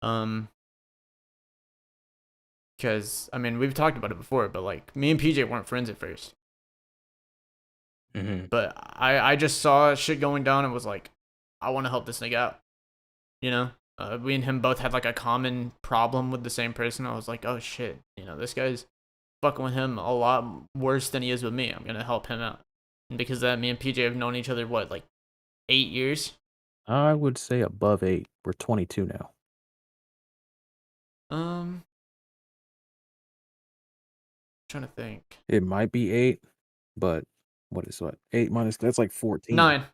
Um, because I mean we've talked about it before, but like me and PJ weren't friends at first, Mm-hmm. but I just saw shit going down and was like, I want to help this nigga out, you know. We and him both had like a common problem with the same person. I was like, oh shit, you know, this guy's fucking with him a lot worse than he is with me. I'm gonna help him out. And because of that, me and PJ have known each other what, like 8 years? I would say above 8. We're 22 now. Um, trying to think. It might be 8, but what? 8 minus that's like 14. 9.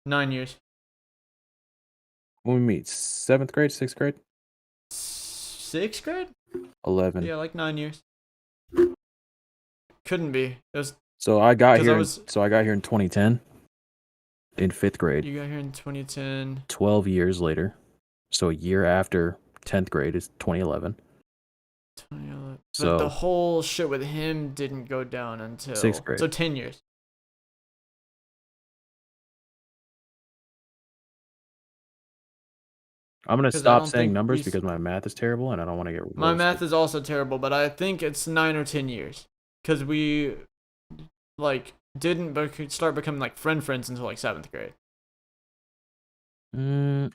9 years. When we meet, 7th grade, 6th grade, 6th grade? 11. Yeah, like 9 years. Couldn't be. It was So I got 'cause here. I was. So I got here in 2010, in 5th grade. You got here in 2010. 12 years later, so a year after 10th grade is 2011. 2011. But the So whole shit with him didn't go down until 6th grade. so 10 years. I'm gonna 'Cause I stop don't saying think numbers because my math is terrible and I don't want to get my roasted. math is also terrible, but I think it's 9 or 10 years. Cause we like didn't start becoming like friends until like 7th grade.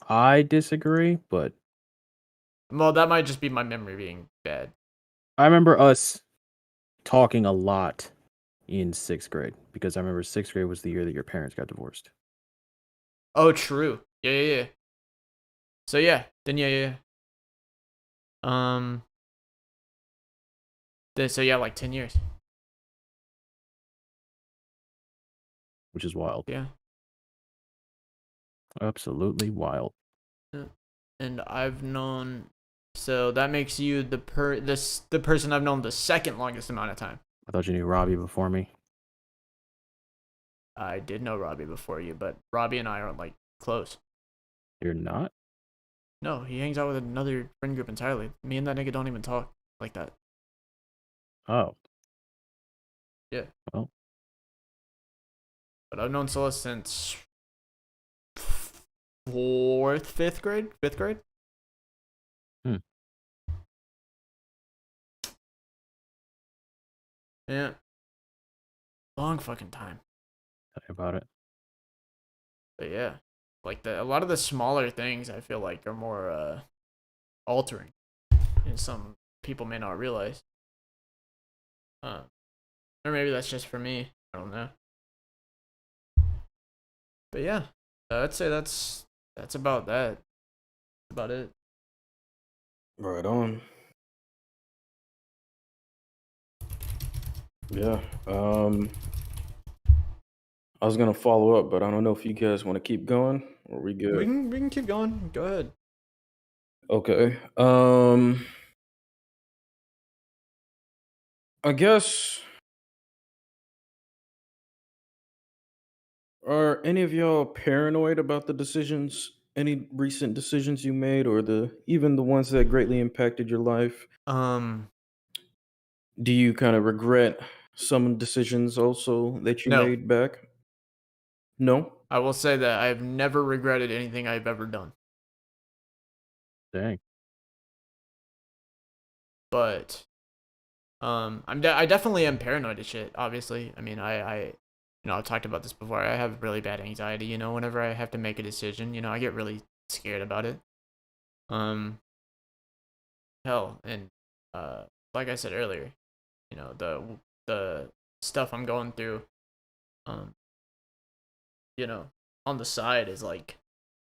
I disagree, but Well, that might just be my memory being bad. I remember us talking a lot in 6th grade because I remember 6th grade was the year that your parents got divorced. Oh, true. Yeah. So yeah, then yeah. So yeah, like 10 years. Which is wild. Yeah. Absolutely wild. Yeah. And I've known, so that makes you the person I've known the second longest amount of time. I thought you knew Robbie before me. I did know Robbie before you, but Robbie and I aren't like close. You're not? No, he hangs out with another friend group entirely. Me and that nigga don't even talk like that. Oh. Yeah. Well. But I've known Sola since 4th, 5th grade? 5th grade? Yeah. Long fucking time. Tell me about it. But yeah. Like a lot of the smaller things I feel like are more altering. And some people may not realize. Or maybe that's just for me. I don't know. But yeah. I'd say that's about that. About it. Right on. Yeah. I was gonna follow up, but I don't know if you guys want to keep going or we good. We can keep going. Go ahead. Okay. I guess are any of y'all paranoid about the decisions, any recent decisions you made, or even the ones that greatly impacted your life? Um Do you kind of regret some decisions also that you no. made back? No? I will say that I've never regretted anything I've ever done. Dang. But I definitely am paranoid as shit, obviously. I mean, I've talked about this before. I have really bad anxiety, whenever I have to make a decision, I get really scared about it. Um hell, and like I said earlier, the stuff I'm going through um you know, on the side is like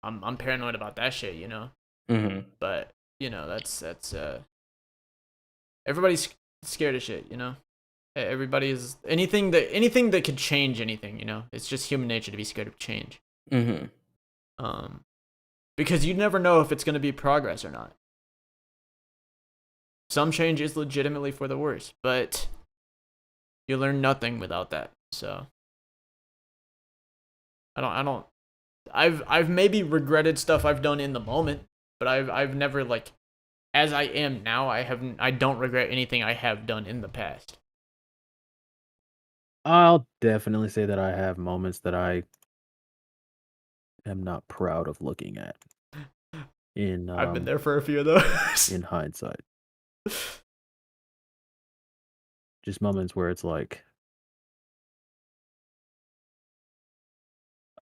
I'm paranoid about that shit. Mm-hmm. But, that's everybody's scared of shit. Everybody is anything that could change anything. It's just human nature to be scared of change. Mm-hmm. Um, because you never know if it's going to be progress or not. Some change is legitimately for the worse, but you learn nothing without that. So I don't. I've maybe regretted stuff I've done in the moment, but I've never like, as I am now. I don't regret anything I have done in the past. I'll definitely say that I have moments that I am not proud of looking at in I've been there for a few of those. in hindsight. Just moments where it's like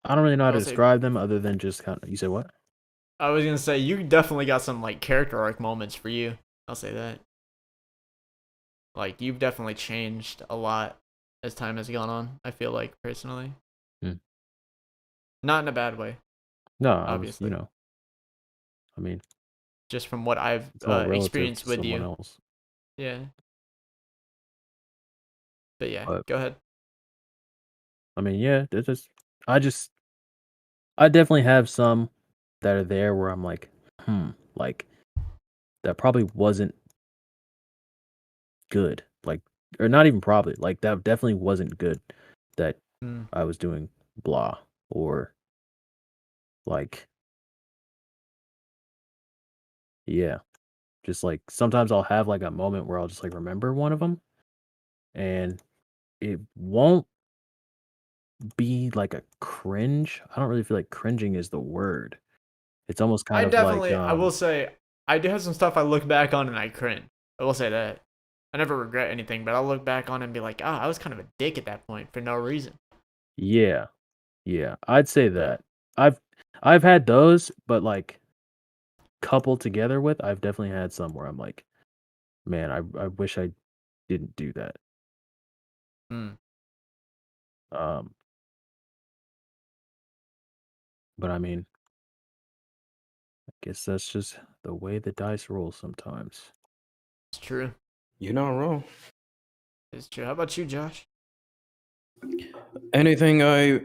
I don't really know how I to will say describe them other than just kind of you say what? I was gonna say you definitely got some like character arc moments for you. I'll say that. Like you've definitely changed a lot as time has gone on. I feel like personally, Hmm. not in a bad way, No, I was, obviously. I mean, Just from what I've it's all relative experienced to with someone you. else. Yeah. But yeah, But go ahead. I mean, yeah, I just I definitely have some that are there where I'm like, like that probably wasn't good. Like or not even probably, like that definitely wasn't good that Mm. I was doing blah or like yeah, just like sometimes I'll have like a moment where I'll just like remember one of them and it won't be like a cringe. I don't really feel like cringing is the word. It's almost kind of like I will say, I do have some stuff I look back on and I cringe. I will say that. I never regret anything, but I'll look back on it and be like, I was kind of a dick at that point for no reason. yeah, yeah. I'd say But that. I've I've had those, but like coupled together with, I've definitely had some where I'm like, man, I wish I didn't do that. mm, Um, but I mean, I guess that's just the way the dice roll sometimes. it's true. You're not wrong. It's true. How about you, Josh? Anything I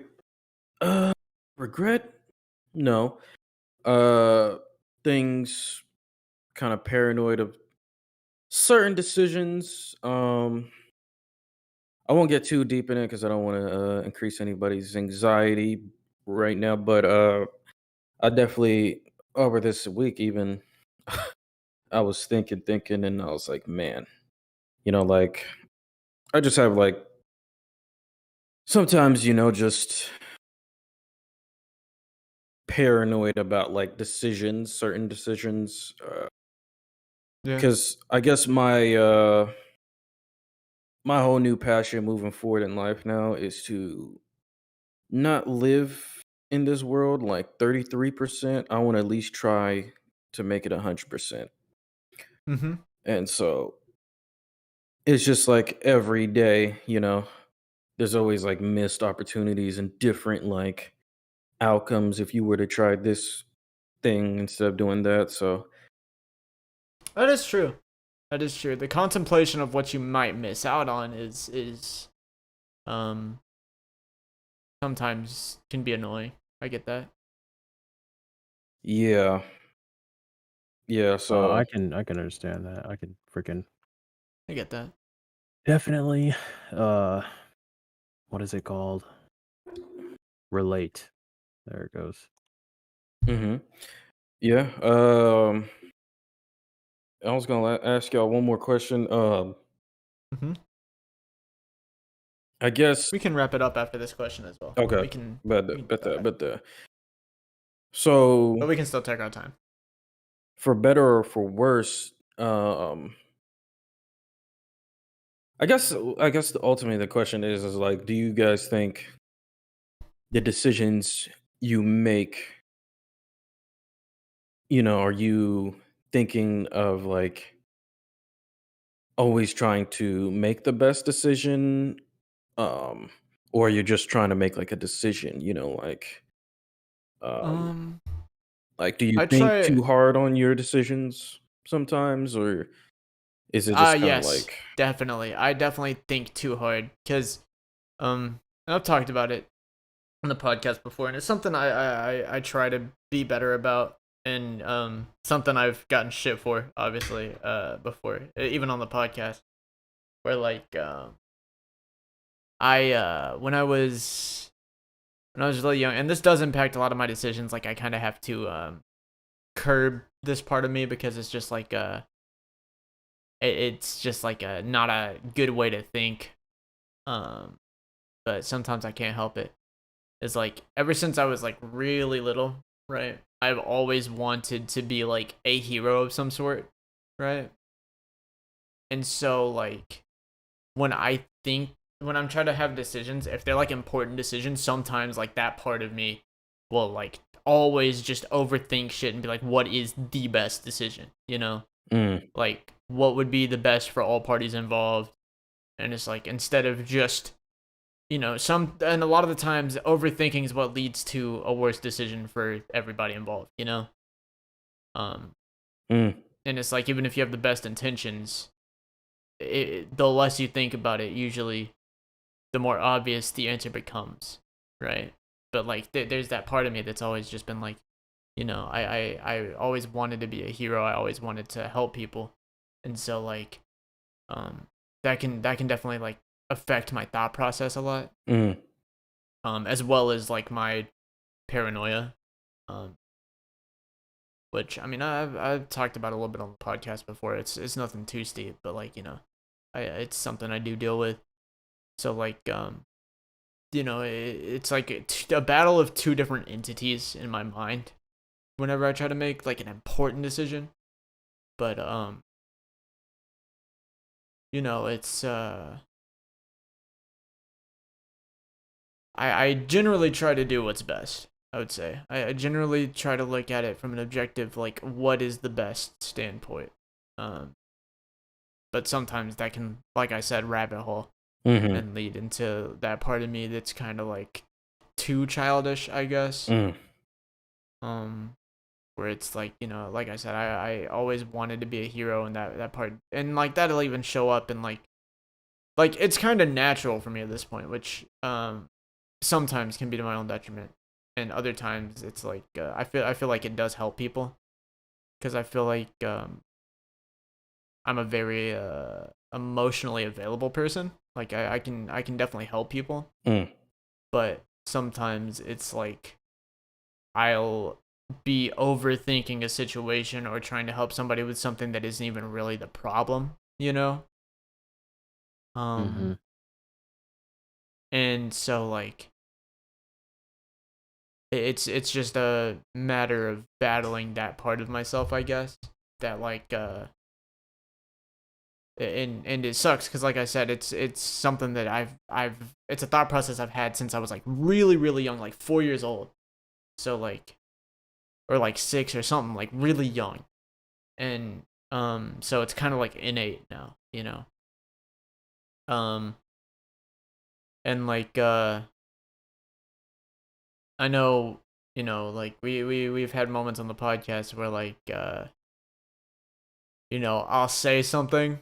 regret? No. Things kind of paranoid of certain decisions. I won't get too deep in it because I don't want to increase anybody's anxiety right now. But I definitely over this week even I was thinking, and I was like, man, like I just have like sometimes just paranoid about like decisions, certain decisions, Yeah. because I guess my whole new passion moving forward in life now is to not live in this world like 33%. I want to at least try to make it 100%. Mm-hmm. And so it's just like every day, there's always like missed opportunities and different like outcomes if you were to try this thing instead of doing that. So, That is true. That is true. The contemplation of what you might miss out on is um sometimes can be annoying. I get that. yeah. Yeah, so I can understand that. I can freaking I get that. definitely uh what is it called? Relate. There it goes. mhm. Yeah, I was going to ask y'all one more question. Mm-hmm. I guess We can wrap it up after this question as well. okay. We can do that. But so But we can still take our time. for better or for worse, I guess ultimately the question is like, do you guys think the decisions you make, are you thinking of like always trying to make the best decision, um, or you're just trying to make like a decision, um, Um, like do you I think try. too hard on your decisions sometimes, or is it just kind of Yes, like, definitely. I definitely think too hard because I've talked about it on the podcast before, and it's something I try to be better about, and something I've gotten shit for, obviously, before, even on the podcast, where like I when I was really young, and this does impact a lot of my decisions. Like I kind of have to curb this part of me because it's just like it's just like a not a good way to think. Um, but sometimes I can't help it. It's like ever since I was like really little, right? I've always wanted to be like a hero of some sort, right? And so like when I think when I'm trying to have decisions, if they're like important decisions, sometimes like that part of me will like always just overthink shit and be like, what is the best decision? You know? mm, Like what would be the best for all parties involved? And it's like instead of just and a lot of the times overthinking is what leads to a worse decision for everybody involved, um mm, and it's like even if you have the best intentions, the less you think about it, usually the more obvious the answer becomes, right? But like there's that part of me that's always just been like, I always wanted to be a hero. I always wanted to help people, and so like um that can definitely like affect my thought process a lot, mm, as well as like my paranoia, um, which I mean I've talked about a little bit on the podcast before. It's nothing too steep, but like it's something I do deal with. So like it's like a battle of two different entities in my mind whenever I try to make like an important decision. But it's I generally try to do what's best. I would say I generally try to look at it from an objective, like what is the best standpoint. Um, but sometimes that can, like I said, rabbit hole mm-hmm, and lead into that part of me that's kind of like too childish, I guess. mm, Um, where it's like like I said, I always wanted to be a hero in that part, and like that'll even show up in like it's kind of natural for me at this point, which sometimes can be to my own detriment, and other times it's like I feel like it does help people because I feel like I'm a very emotionally available person. Like I can definitely help people, mm, but sometimes it's like I'll be overthinking a situation or trying to help somebody with something that isn't even really the problem, you know? Mm-hmm. Um and so like it's just a matter of battling that part of myself, I guess. That like and it sucks because like I said, it's something that I've it's a thought process I've had since I was like really young, like 4 years old. So like, or like 6 or something, like really young, and so it's kind of like innate now, you know. Um, and like I know, you know, like we've had moments on the podcast where like you know, I'll say something,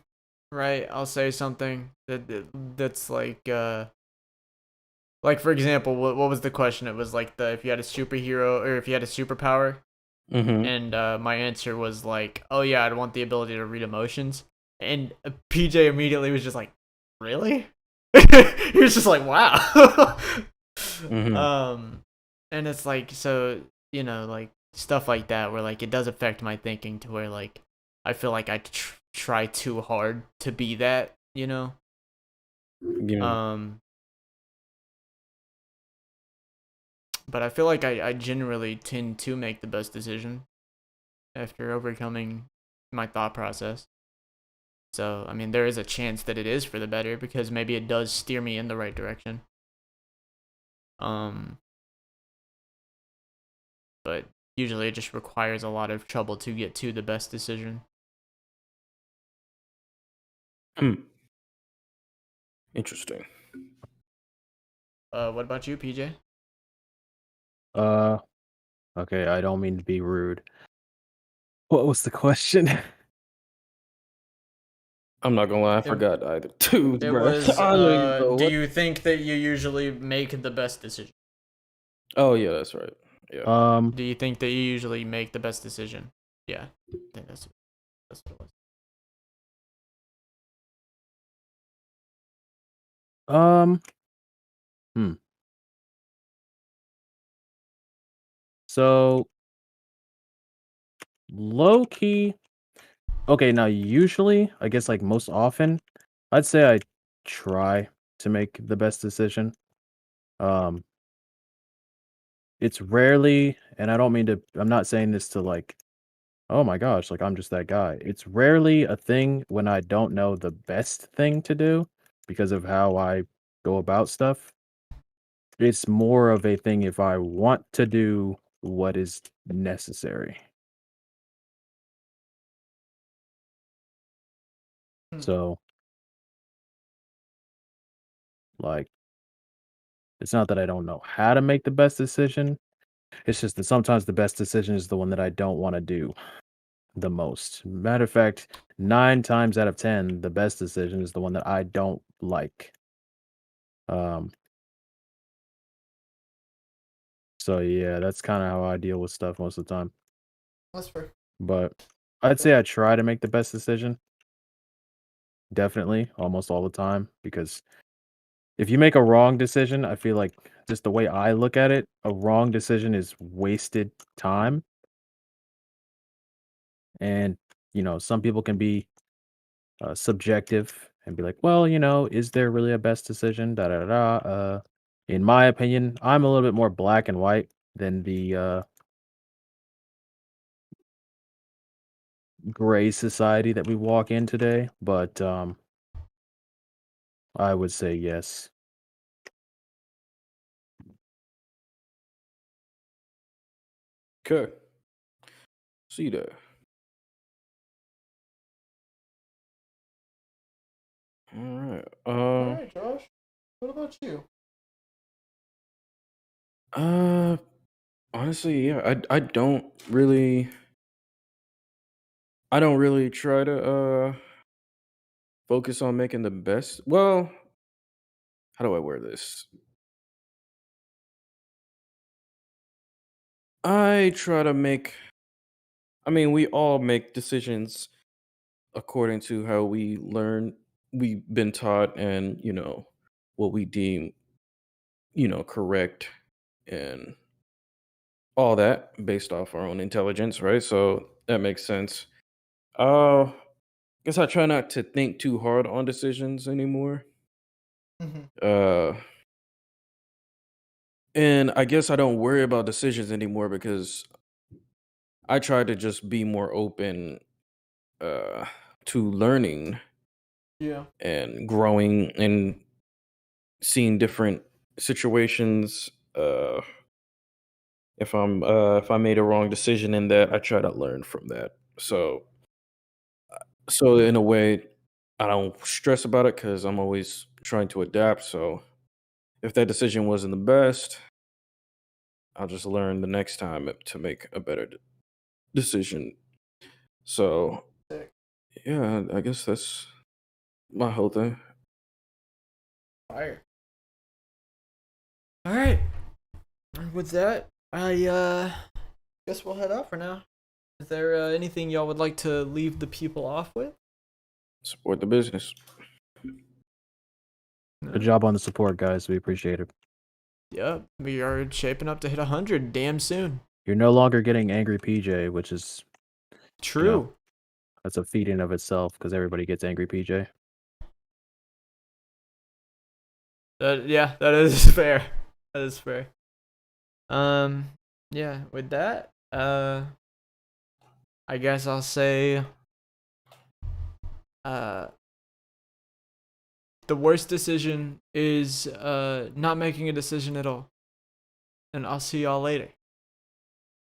right? I'll say something that's like for example, what was the question? It was like the if you had a superhero or if you had a superpower, Mm-hmm. and my answer was like, oh yeah, I'd want the ability to read emotions, and PJ immediately was just like, really? He was just like, wow. Mm-hmm. And it's like, so you know, like stuff like that where like it does affect my thinking to where like I feel like I try too hard to be that, you know. Yeah. um but I feel like I generally tend to make the best decision after overcoming my thought process. So I mean, there is a chance that it is for the better because maybe it does steer me in the right direction. um but usually it just requires a lot of trouble to get to the best decision. Hmm. Interesting. What about you, PJ? Uh, okay, I don't mean to be rude. What was the question? I'm not gonna lie, I It, forgot either. Dude, it bro. was I don't even know do what. you think that you usually make the best decision? Oh yeah, that's right. Yeah. Do you think that you usually make the best decision? Yeah, I think that's what it was. um, hmm. So low key. Okay, now usually, I guess like most often, I'd say I try to make the best decision. Um, it's rarely, and I don't mean to. I'm not saying this to like, oh my gosh, like I'm just that guy. It's rarely a thing when I don't know the best thing to do because of how I go about stuff. It's more of a thing if I want to do what is necessary. Hmm. So, like, it's not that I don't know how to make the best decision. It's just that sometimes the best decision is the one that I don't want to do the most. Matter of fact, 9 times out of 10, the best decision is the one that I don't like. Um, so yeah, that's kind of how I deal with stuff most of the time. That's fair. But I'd say I try to make the best decision. Definitely, almost all the time, because if you make a wrong decision, I feel like just the way I look at it, a wrong decision is wasted time. And, some people can be subjective and be like, well, is there really a best decision? Da da da. Da. In my opinion, I'm a little bit more black and white than the gray society that we walk in today. But I would say yes. Okay. See that. All right. All right, Josh. What about you? Uh. Honestly, yeah. I don't really try to focus on making the best. Well, how do I wear this? I try to make. I mean, we all make decisions according to how we learn. We've been taught, and what we deem correct, and all that based off our own intelligence, right? So that makes sense. Uh, guess I try not to think too hard on decisions anymore. Mm-hmm. Uh, and I guess I don't worry about decisions anymore because I try to just be more open uh to learning Yeah. and growing and seeing different situations. If I made a wrong decision in that, I try to learn from that. So in a way, I don't stress about it because I'm always trying to adapt. So if that decision wasn't the best, I'll just learn the next time to make a better decision. So Sick. yeah, I guess that's my whole thing. Fire. All right. With that, I guess we'll head out for now. Is there anything y'all would like to leave the people off with? Support the business. Good job on the support, guys. We appreciate it. Yep, we are shaping up to hit 100 damn soon. You're no longer getting angry PJ, which is True. that's a feat in of itself because everybody gets angry PJ. Yeah, that is fair. That is fair. Yeah, with that, I guess I'll say, the worst decision is not making a decision at all. And I'll see y'all later.